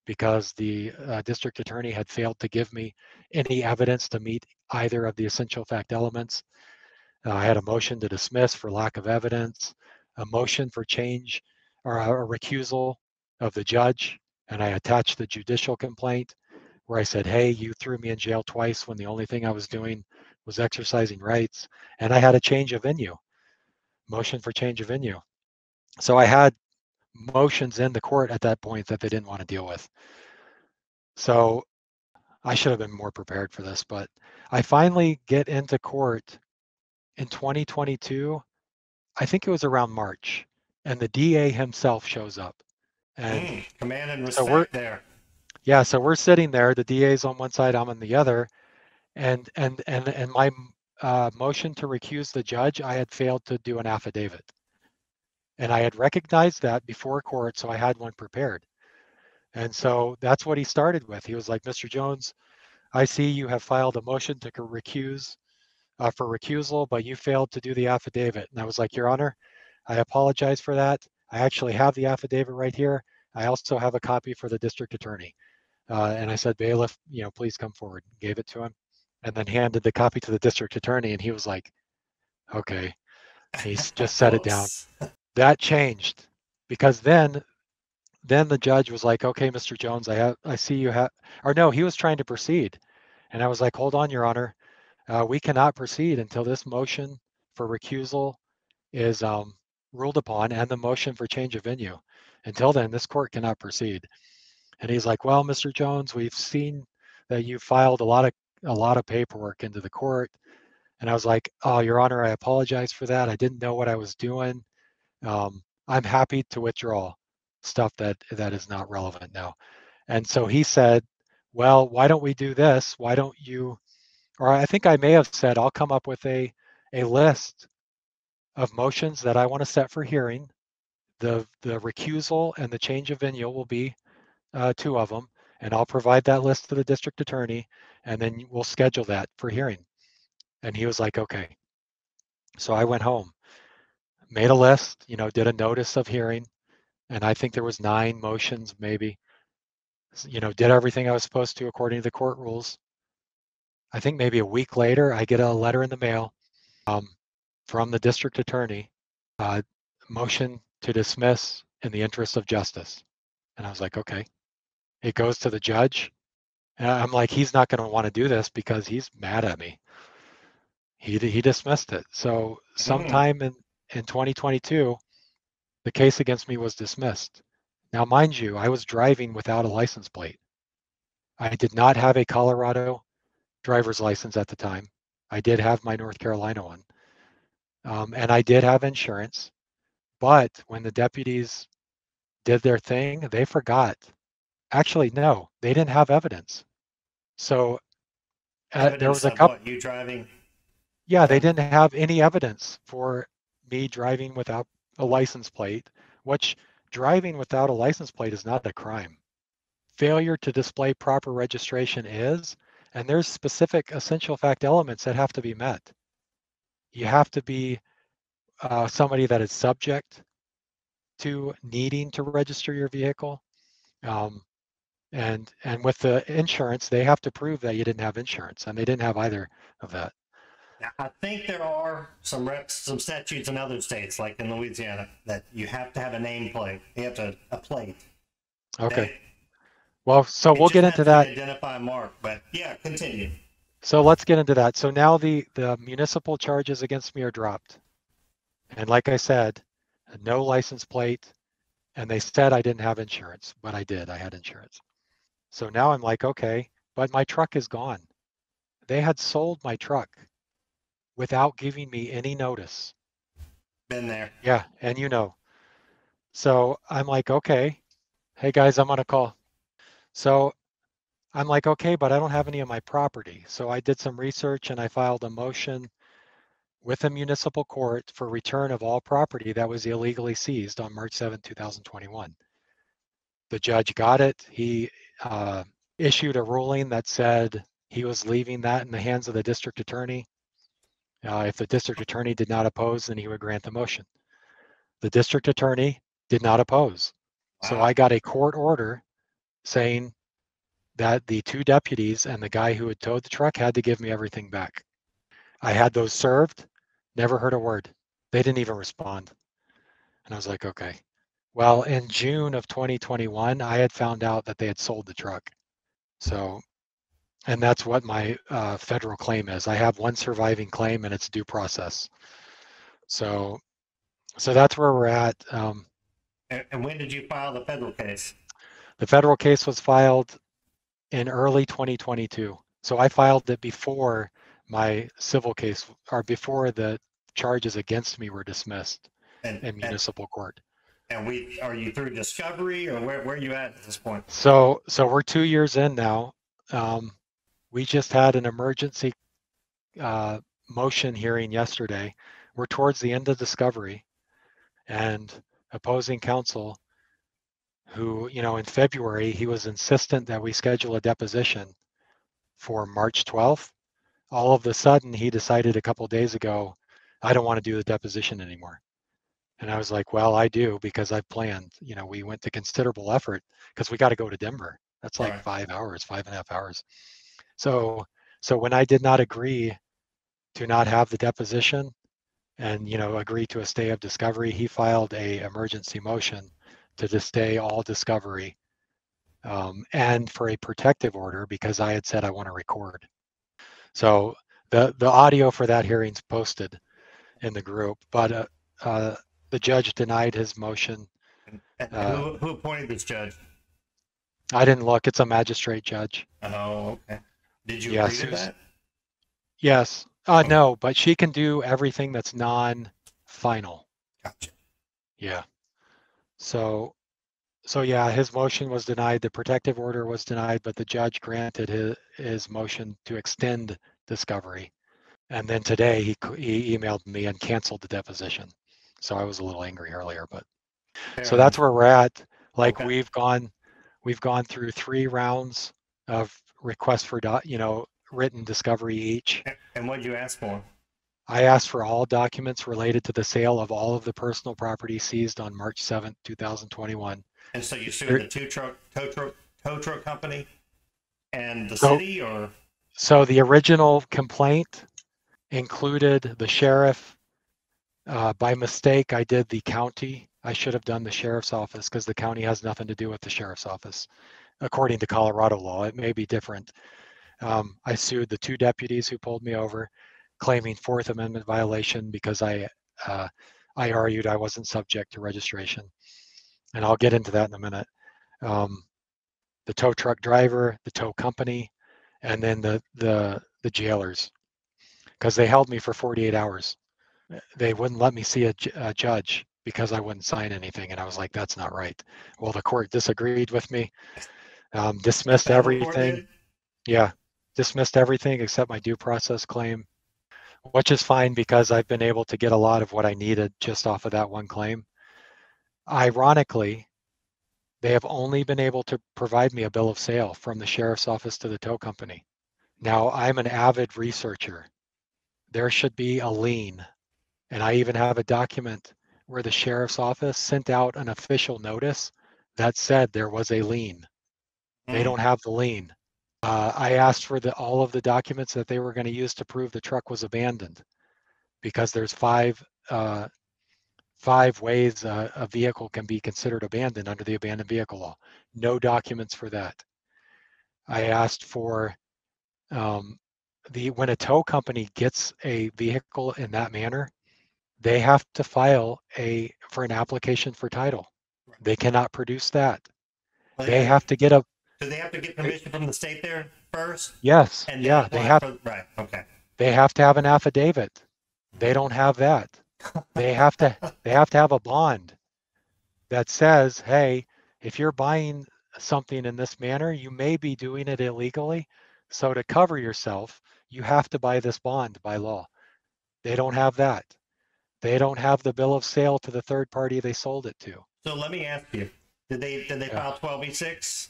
because the district attorney had failed to give me any evidence to meet either of the essential fact elements. I had a motion to dismiss for lack of evidence, a motion for change or a recusal of the judge, and I attached the judicial complaint where I said, hey, you threw me in jail twice when the only thing I was doing was exercising rights. And I had a change of venue, motion for change of venue. So I had motions in the court at that point that they didn't want to deal with. So I should have been more prepared for this, but I finally get into court in 2022. I think it was around March, and the DA himself shows up. And Command and so we're respect there. yeah, so we're sitting there. The DA's on one side, I'm on the other, and my motion to recuse the judge, I had failed to do an affidavit, and I had recognized that before court, so I had one prepared. And so that's what he started with. He was like, Mr. Jones, I see you have filed a motion to recuse for recusal, but you failed to do the affidavit. And I was like, Your Honor, I apologize for that. I actually have the affidavit right here. I also have a copy for the district attorney. And I said, bailiff, please come forward. Gave it to him, and then handed the copy to the district attorney, and he was like, okay. He just set it down. Whoops. That changed because then the judge was like, okay, Mr. Jones, I see you have, or no, he was trying to proceed. And I was like, hold on, Your Honor. We cannot proceed until this motion for recusal is ruled upon and the motion for change of venue. Until then, this court cannot proceed. And he's like, well, Mr. Jones, we've seen that you filed a lot of paperwork into the court. And I was like, oh, Your Honor, I apologize for that. I didn't know what I was doing. I'm happy to withdraw stuff that is not relevant now. And so he said, well, why don't we do this? Why don't you, or I think I may have said, I'll come up with a list of motions that I want to set for hearing. The recusal and the change of venue will be two of them, and I'll provide that list to the district attorney, and then we'll schedule that for hearing. And he was like, okay. So I went home, made a list, did a notice of hearing, and I think there was 9 motions maybe. Did everything I was supposed to according to the court rules. I think maybe a week later, I get a letter in the mail from the district attorney, motion to dismiss in the interest of justice. And I was like, okay. It goes to the judge. And I'm like, he's not going to want to do this because he's mad at me. He dismissed it. So sometime in 2022, the case against me was dismissed. Now, mind you, I was driving without a license plate. I did not have a Colorado driver's license at the time. I did have my North Carolina one. And I did have insurance. But when the deputies did their thing, they forgot. Actually, no, they didn't have evidence. So there was Evidence a of couple. what, you driving? Yeah, they Yeah. didn't have any evidence for me driving without a license plate, which driving without a license plate is not a crime. Failure to display proper registration is, and there's specific essential fact elements that have to be met. You have to be somebody that is subject to needing to register your vehicle. Um, and with the insurance, they have to prove that you didn't have insurance, and they didn't have either of that. Now, I think there are some statutes in other states, like in Louisiana, that you have to have a name plate. You have to a plate. Okay. They, Well, so it we'll just get has into to be that. an identifying mark. But yeah, continue. So let's get into that. So now the municipal charges against me are dropped. And like I said, no license plate. And they said I didn't have insurance, but I did. I had insurance. So now I'm like, okay, but my truck is gone. They had sold my truck without giving me any notice. Been there. Yeah, and So I'm like, okay, hey guys, I'm on a call. So I'm like, okay, but I don't have any of my property. So I did some research and I filed a motion with a municipal court for return of all property that was illegally seized on March 7, 2021. The judge got it. He issued a ruling that said he was leaving that in the hands of the district attorney. If the district attorney did not oppose, then he would grant the motion. The district attorney did not oppose. So Wow. I got a court order saying that the 2 deputies and the guy who had towed the truck had to give me everything back. I had those served, never heard a word. They didn't even respond. And I was like, okay. Well, in June of 2021, I had found out that they had sold the truck. So, and that's what my federal claim is. I have one surviving claim and it's due process. So, so that's where we're at. And when did you file the federal case? The federal case was filed in early 2022. So I filed it before my civil case, or before the charges against me were dismissed And in and municipal court. and we are you through discovery, or where are you at this point? So we're 2 years in now. We just had an emergency motion hearing yesterday. We're towards the end of discovery, and opposing counsel, who, in February, he was insistent that we schedule a deposition for March 12th. All of a sudden, he decided a couple of days ago, I don't want to do the deposition anymore. And I was like, well, I do because I've planned. We went to considerable effort because we got to go to Denver. That's like Right. 5 hours, 5.5 hours. So, so when I did not agree to not have the deposition and agree to a stay of discovery, he filed a emergency motion to stay all discovery and for a protective order because I had said I want to record. So the audio for that hearing's posted in the group, but uh, the judge denied his motion. And Uh, who appointed this judge? I didn't look. It's a magistrate judge. Oh, okay. Did you Yeah, agree to Susan. that? Yes. Okay, No, but she can do everything that's non-final. gotcha. Yeah. So, so yeah, his motion was denied. The protective order was denied, but the judge granted his motion to extend discovery. And then today he emailed me and canceled the deposition. So I was a little angry earlier, but Fair so that's enough. where we're at. Like Okay. we've gone through 3 rounds of requests for written discovery each. And what did you ask for? I asked for all documents related to the sale of all of the personal property seized on March 7th, 2021. And so you sued There, the tow truck company and the so city, or so the original complaint included the sheriff. By mistake, I did the county. I should have done the sheriff's office because the county has nothing to do with the sheriff's office. According to Colorado law, it may be different. I sued the 2 deputies who pulled me over, claiming Fourth Amendment violation because I argued I wasn't subject to registration, and I'll get into that in a minute. Um, the tow truck driver, the tow company, and then the jailers, because they held me for 48 hours. They wouldn't let me see a judge because I wouldn't sign anything, and I was like, that's not right. Well, the court disagreed with me, the dismissed federal court everything. did? Yeah, dismissed everything except my due process claim, which is fine because I've been able to get a lot of what I needed just off of that one claim. Ironically, they have only been able to provide me a bill of sale from the sheriff's office to the tow company. Now, I'm an avid researcher. There should be a lien, and I even have a document where the sheriff's office sent out an official notice that said there was a lien. They Mm. don't have the lien. I asked for all of the documents that they were going to use to prove the truck was abandoned because there's five ways a vehicle can be considered abandoned under the abandoned vehicle law. No documents for that. I asked for when a tow company gets a vehicle in that manner, they have to file for an application for title. They cannot produce that. Well, they They gotta, have to get a do they have to get permission from the state there first, yes, and then yeah, apply for? Right. Okay. they have to have an affidavit. They don't have that. They have to have a bond that says, hey, if you're buying something in this manner, you may be doing it illegally. So to cover yourself, you have to buy this bond by law. They don't have that. They don't have the bill of sale to the third party they sold it to. So let me ask you: did they Yeah. file 12b6,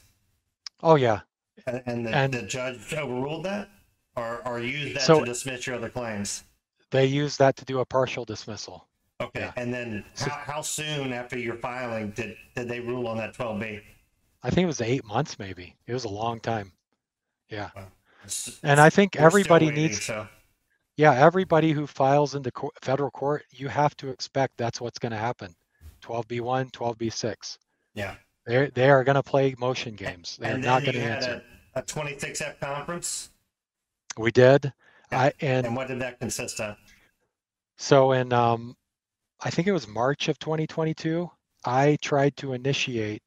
Oh yeah. and the And judge overruled that, or used that to so dismiss your other claims? they use that to do a partial dismissal. Okay. Yeah. And then So how soon after your filing did they rule on that 12b? I think it was 8 months maybe. It was a long time. Yeah. Well, And I think we're still everybody waiting. needs, So yeah, everybody who files into federal court, you have to expect that's what's going to happen. 12B1, 12B6. yeah. They are going to play motion games. They're And not then going you to had answer. a 26F conference. We did. Yeah. And And what did that consist of? so in I think it was March of 2022, I tried to initiate,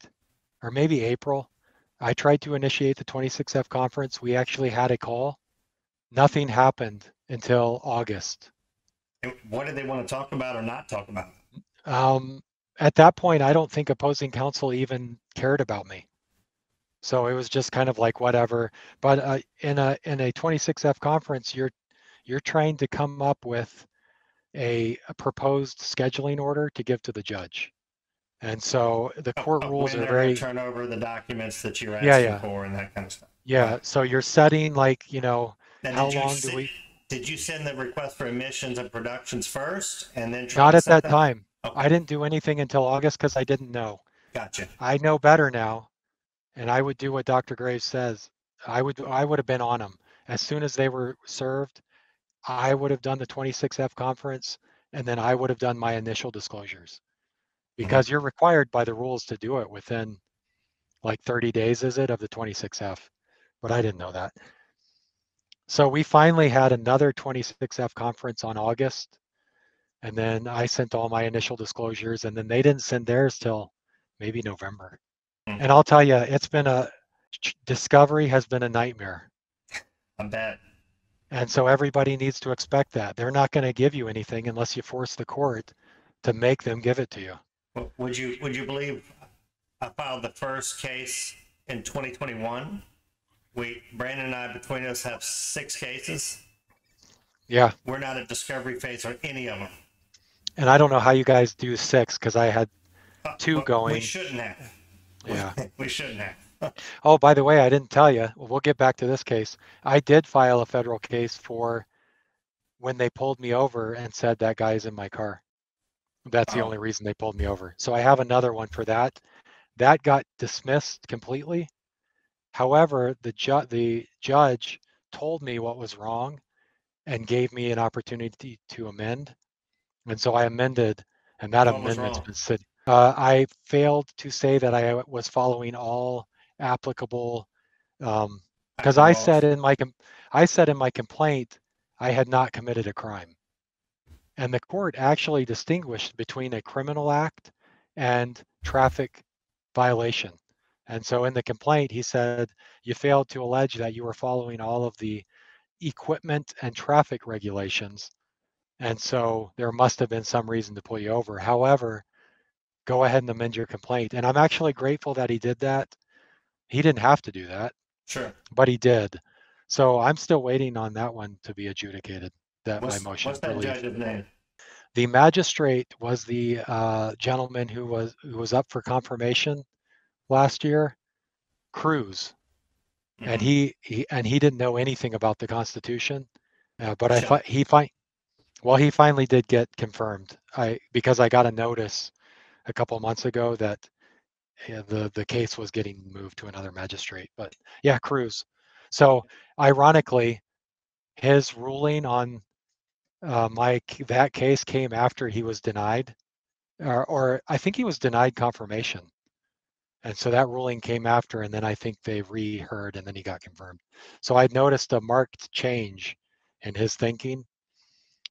or maybe April, I tried to initiate the 26F conference. We actually had a call. Nothing happened until August. And what did they want to talk about or not talk about? Um, at that point, I don't think opposing counsel even cared about me. So it was just kind of like whatever. But in a 26F conference, you're trying to come up with a proposed scheduling order to give to the judge. And so the court rules When are they're going to very, turn over the documents that you're yeah, asking yeah, for and that kind of stuff. yeah. Right. So you're setting like, Now, how long do we, did you send the request for admissions and productions first, and then try not to at set that that? time. I Okay. didn't do anything until August because I didn't know. Gotcha. I know better now, and I would do what Dr. Graves says. I would have been on them as soon as they were served. I would have done the 26F conference, and then I would have done my initial disclosures Mhm. because you're required by the rules to do it within like 30 days, is it, of the 26F? But I didn't know that. So we finally had another 26F conference on August, and then I sent all my initial disclosures, and then they didn't send theirs till maybe November. Mm. And I'll tell you, discovery has been a nightmare. I bet. And so everybody needs to expect that. They're not going to give you anything unless you force the court to make them give it to you. Would you believe I filed the first case in 2021? Brandon and I, between us, have 6 cases. Yeah. We're not at discovery phase on any of them. And I don't know how you guys do 6 because I had 2 But we going. shouldn't have. Yeah. We shouldn't have. Oh, by the way, I didn't tell you. We'll get back to this case. I did file a federal case for when they pulled me over and said that guy's in my car. That's the Oh, only reason they pulled me over. So I have another one for that. That got dismissed completely. However, the judge told me what was wrong and gave me an opportunity to amend. And so I amended, and that what was amendment's wrong? been sitting. I failed to say that I was following all applicable, because Iowa laws. I said in my complaint I had not committed a crime, and the court actually distinguished between a criminal act and traffic violation. And so in the complaint, he said you failed to allege that you were following all of the equipment and traffic regulations, and so there must have been some reason to pull you over. However, go ahead and amend your complaint. And I'm actually grateful that he did that. He didn't have to do that, Sure. but he did. So I'm still waiting on that one to be adjudicated, that my What's motion for that leave. judge's name? The magistrate was the gentleman who was up for confirmation last year, Cruz, and Mm-hmm. he didn't know anything about the Constitution, but I thought Shocked. he finally did get confirmed. Because I got a notice a couple of months ago that the case was getting moved to another magistrate. But yeah, Cruz. So ironically, his ruling on that case came after he was denied, or I think he was denied confirmation. And so that ruling came after, and then I think they reheard, and then he got confirmed. So I noticed a marked change in his thinking.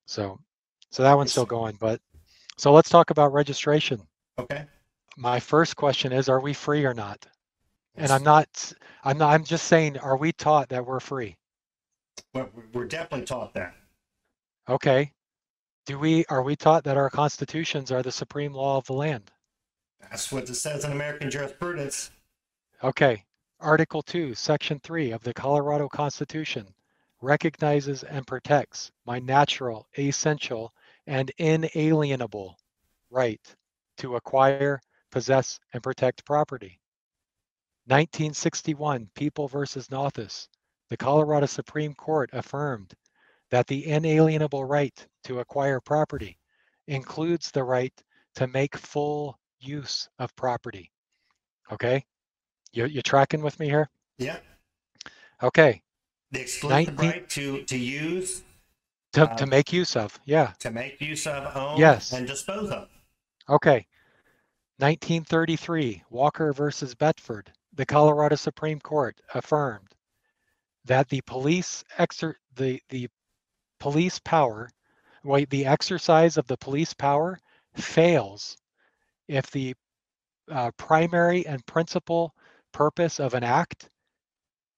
So, so that one's still Interesting. going. But so let's talk about registration. Okay. My first question is, are we free or not? And Yes. I'm just saying, are we taught that we're free? We're definitely taught that. Okay. Are we taught that our constitutions are the supreme law of the land? That's what it says in American jurisprudence. Okay. Article 2, Section 3 of the Colorado Constitution recognizes and protects my natural, essential, and inalienable right to acquire, possess, and protect property. 1961, People versus Nothus, the Colorado Supreme Court affirmed that the inalienable right to acquire property includes the right to make full use of property. Okay, you tracking with me here? Yeah. Okay, The exclusive 19 right to use, to make use of. Yeah, to make use of, own, yes. and dispose of. Okay, 1933, Walker versus Bedford, the Colorado Supreme Court affirmed that the police power, wait, the exercise of the police power fails if the primary and principal purpose of an act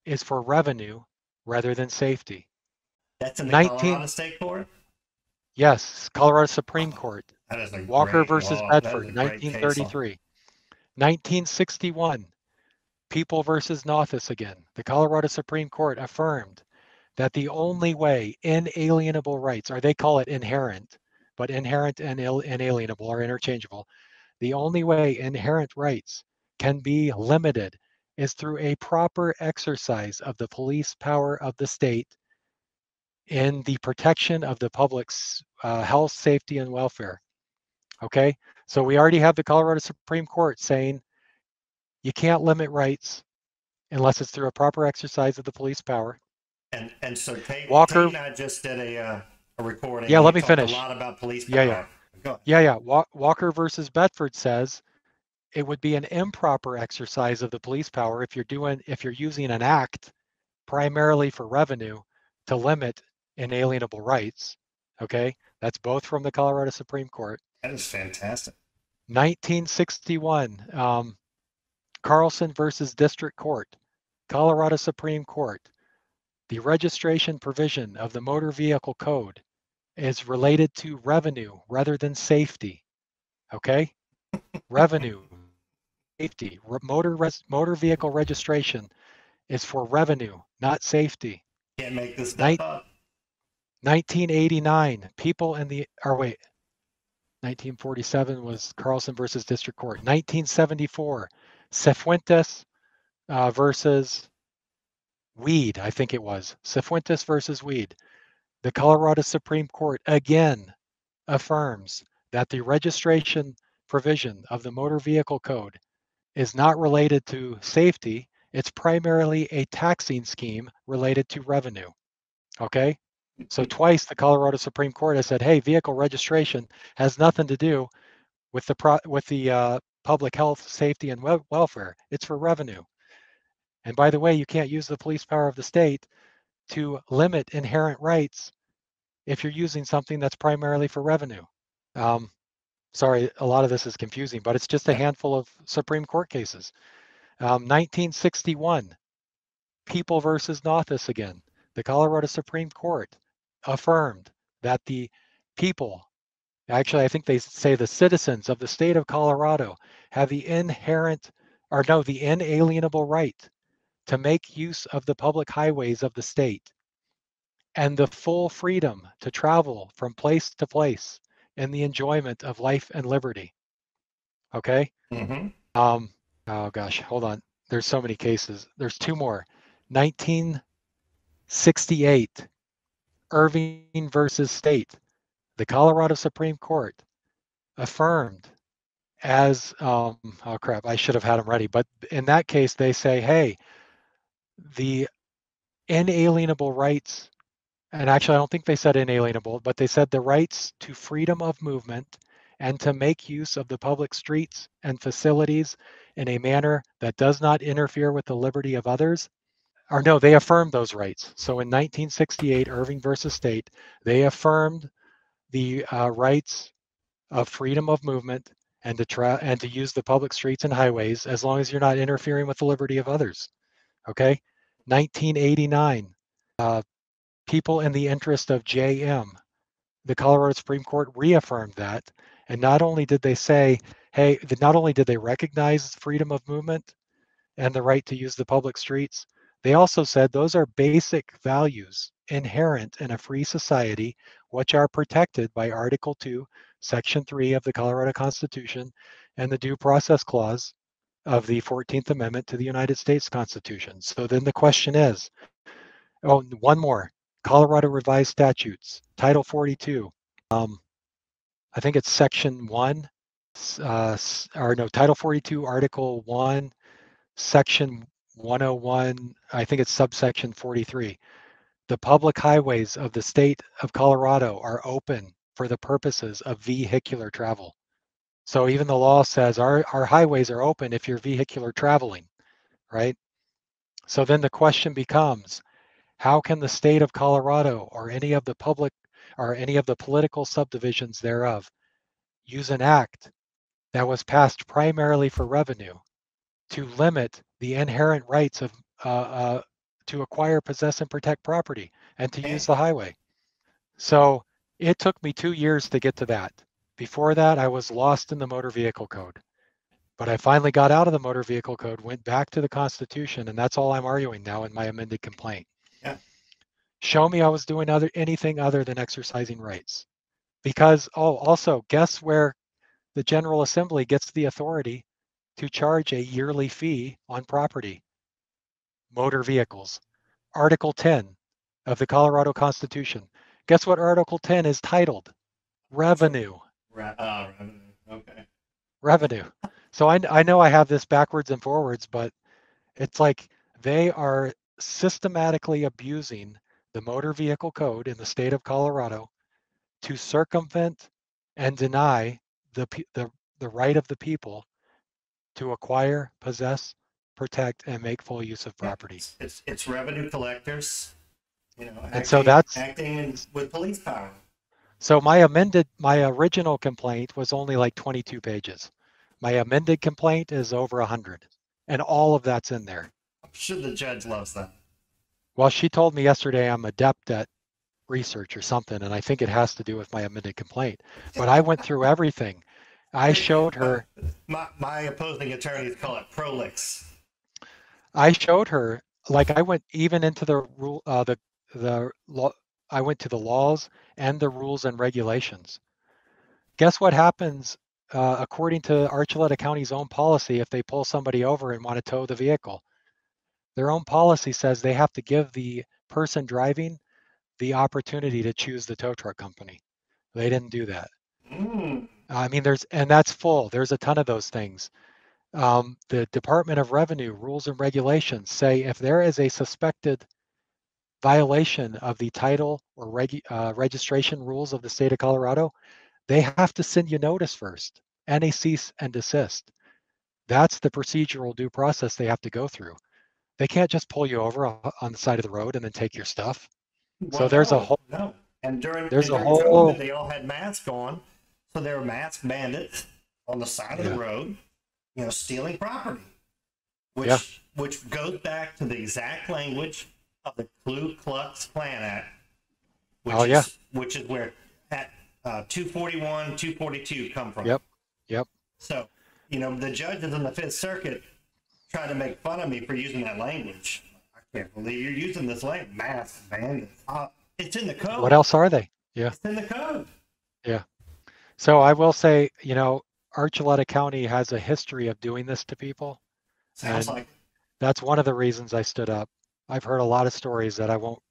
is for revenue rather than safety. That's in the 19, Colorado State Court. yes, Colorado Supreme Oh, Court, that is a Walker great versus law. That is Bedford, a great case law. 1933. 1961, People versus Nothus again. The Colorado Supreme Court affirmed that the only way inalienable rights, or they call it inherent, but inherent and inalienable are interchangeable. The only way inherent rights can be limited is through a proper exercise of the police power of the state in the protection of the public's health, safety, and welfare. Okay, so we already have the Colorado Supreme Court saying you can't limit rights unless it's through a proper exercise of the police power. And so Tate Walker, and I just did a recording, yeah, and we let me talked a finish. lot about police Yeah, yeah, power. Go ahead. yeah, yeah. Walker versus Bedford says it would be an improper exercise of the police power if you're using an act primarily for revenue to limit inalienable rights. Okay, that's both from the Colorado Supreme Court. That is fantastic. 1961, Carlson versus District Court, Colorado Supreme Court. The registration provision of the Motor Vehicle Code is related to revenue rather than safety. Okay, revenue, safety. Motor vehicle registration is for revenue, not safety. Can't make this stuff Nin- up. 1989, people in the, or wait, 1947 was Carlson versus District Court. 1974, Cifuentes versus Weed, I think it was. Cifuentes versus Weed. The Colorado Supreme Court again affirms that the registration provision of the Motor Vehicle Code is not related to safety. It's primarily a taxing scheme related to revenue. Okay? So twice the Colorado Supreme Court has said, "Hey, vehicle registration has nothing to do with the public health, safety, and welfare. It's for revenue." And by the way, you can't use the police power of the state to limit inherent rights if you're using something that's primarily for revenue. Um, Sorry, a lot of this is confusing, but it's just a Yeah. handful of Supreme Court cases. 1961, People versus Nothus again. The Colorado Supreme Court affirmed that the people, actually, I think they say the citizens of the state of Colorado have the the inalienable right to make use of the public highways of the state and the full freedom to travel from place to place in the enjoyment of life and liberty. Okay. Mm-hmm. Um, oh gosh, hold on. There's so many cases. There's two more. 1968, Irving versus State. The Colorado Supreme Court affirmed as, oh crap, I should have had them ready. But in that case, they say, hey, the inalienable rights, and actually, I don't think they said inalienable, but they said the rights to freedom of movement and to make use of the public streets and facilities in a manner that does not interfere with the liberty of others. Or no, they affirmed those rights. So in 1968, Irving versus State, they affirmed the rights of freedom of movement and to use the public streets and highways as long as you're not interfering with the liberty of others. Okay, 1989, uh, people in the interest of JM. The Colorado Supreme Court reaffirmed that, and not only did they say, hey, not only did they recognize freedom of movement and the right to use the public streets, they also said those are basic values inherent in a free society, which are protected by Article 2, Section 3 of the Colorado Constitution and the Due Process Clause of the 14th Amendment to the United States Constitution. So then the question is, oh, one more, Colorado Revised Statutes, Title 42. I think it's Section 1, or no, Title 42, Article 1, Section 101, I think it's subsection 43. The public highways of the state of Colorado are open for the purposes of vehicular travel. So even the law says our highways are open if you're vehicular traveling, right? So then the question becomes, how can the state of Colorado or any of the political subdivisions thereof use an act that was passed primarily for revenue to limit the inherent rights of uh, uh, to acquire, possess, and protect property, and to use And, the highway? So it took me 2 years to get to that. Before that, I was lost in the motor vehicle code. But I finally got out of the motor vehicle code, went back to the Constitution, and that's all I'm arguing now in my amended complaint. yeah. Show me I was doing anything other than exercising rights. Because, oh, also, guess where the General Assembly gets the authority to charge a yearly fee on property? Motor vehicles. Article 10 of the Colorado Constitution. Guess what Article 10 is titled? So, Revenue. revenue. revenue. So I know I have this backwards and forwards, but it's like they are systematically abusing the motor vehicle code in the state of Colorado to circumvent and deny the the right of the people to acquire, possess, protect, and make full use of Yeah, property. it's revenue collectors, And so acting with police power. so my original complaint was only like 22 pages. My amended complaint is over 100, and all of that's in there. I'm sure the judge loves that. Well, she told me yesterday I'm adept at research or something, and I think it has to do with my amended complaint. But I went through everything. I showed Uh, her. my opposing attorneys call it prolix. I showed her. Like I went even into the rule, the law. I went to the laws and the rules and regulations. Guess what happens according to Archuleta County's own policy if they pull somebody over and want to tow the vehicle? Their own policy says they have to give the person driving the opportunity to choose the tow truck company. They didn't do that. Mm. I mean, and that's full. There's a ton of those things. The Department of Revenue rules and regulations say if there is a suspected violation of the title or registration rules of the state of Colorado, they have to send you notice first and a cease and desist. That's the procedural due process they have to go through. They can't just pull you over on the side of the road and then take your stuff. So Well, no. there's a During COVID, whole they all had masks on, so they were mask bandits on the side of the yeah road, stealing property, yeah which goes back to the exact language of the Ku Klux Klan Act, oh yeah which is where at 241, 242 come from. yep So, the judges in the Fifth Circuit tried to make fun of me for using that language. I can't believe you're using this language, mass bandits. It's in the code. What else are they? Yeah It's in the code. yeah. So I will say, Archuleta County has a history of doing this to people, Sounds and like that's one of the reasons I stood up. I've heard a lot of stories that I won't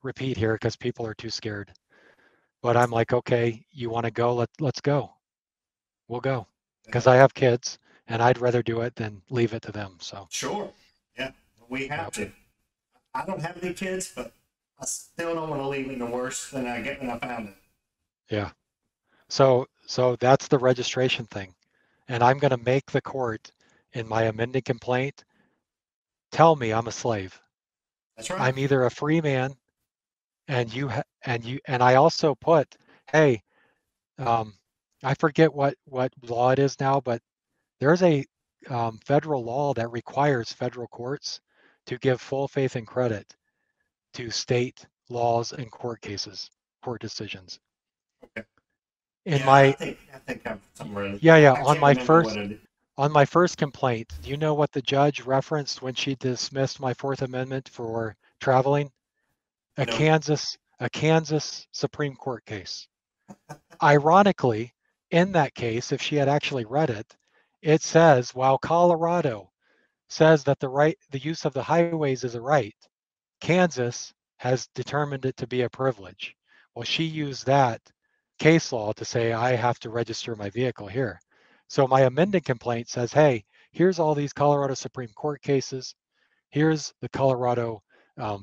repeat here because people are too scared. But I'm like, okay, you want to go? Let's go. We'll go because I have kids, and I'd rather do it than leave it to them. So sure. Yeah, we have to. I don't have any kids, but I still don't want to leave it worse than I get when I found it. yeah. So that's the registration thing, and I'm going to make the court in my amended complaint tell me I'm a slave. That's right. I'm either a free man, and I also put, hey, um, I forget what law it is now, but there's a federal law that requires federal courts to give full faith and credit to state laws and court cases, court decisions. Okay. In Yeah, my I think I'm somewhere. yeah, I can't remember what it is. on my first complaint, do you know what the judge referenced when she dismissed my Fourth Amendment for traveling? A No. Kansas Supreme Court case. Ironically, in that case, if she had actually read it, it says while Colorado says that the use of the highways is a right, Kansas has determined it to be a privilege. Well, she used that case law to say I have to register my vehicle here. So my amended complaint says, hey, here's all these Colorado Supreme Court cases. Here's the Colorado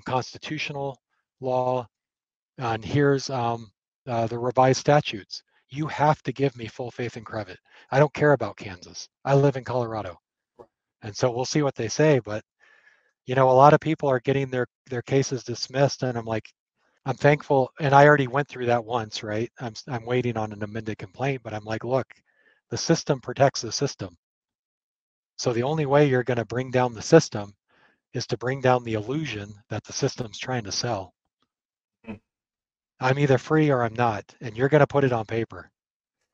constitutional law, and here's the revised statutes. You have to give me full faith and credit. I don't care about Kansas. I live in Colorado. And so we'll see what they say. But, a lot of people are getting their cases dismissed. And I'm like, I'm thankful. And I already went through that once, right? I'm waiting on an amended complaint, but I'm like, look, the system protects the system. So the only way you're going to bring down the system is to bring down the illusion that the system's trying to sell. I'm either free or I'm not, and you're going to put it on paper,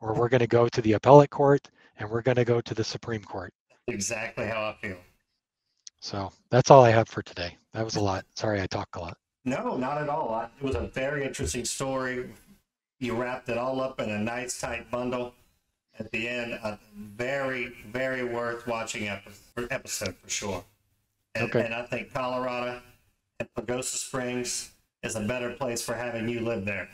or we're going to go to the appellate court and we're going to go to the Supreme Court. Exactly how I feel. So that's all I have for today. That was a lot. Sorry, I talk a lot. No, not at all. It was a very interesting story. You wrapped it all up in a nice, tight bundle. At the end, a very, very worth watching episode for sure. And I think Colorado and Pagosa Springs is a better place for having you live there.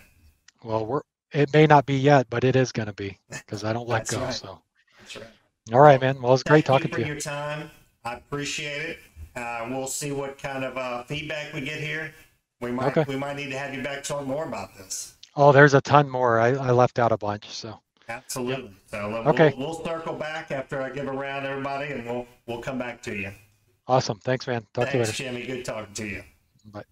Well, it may not be yet, but it is going to be because I don't let That's go. right. So That's right. All right, Well, man. Well, it's great thank you talking for to you. your time. I appreciate it. We'll see what kind of feedback we get here. Okay. We might need to have you back to talk more about this. Oh, there's a ton more. I left out a bunch. So, yep. Absolutely. So Okay. we'll circle back after I give around everybody, and we'll come back to you. Awesome. Thanks, man. Talk to you Thanks, later. Jimmy. Good talking to you. Bye.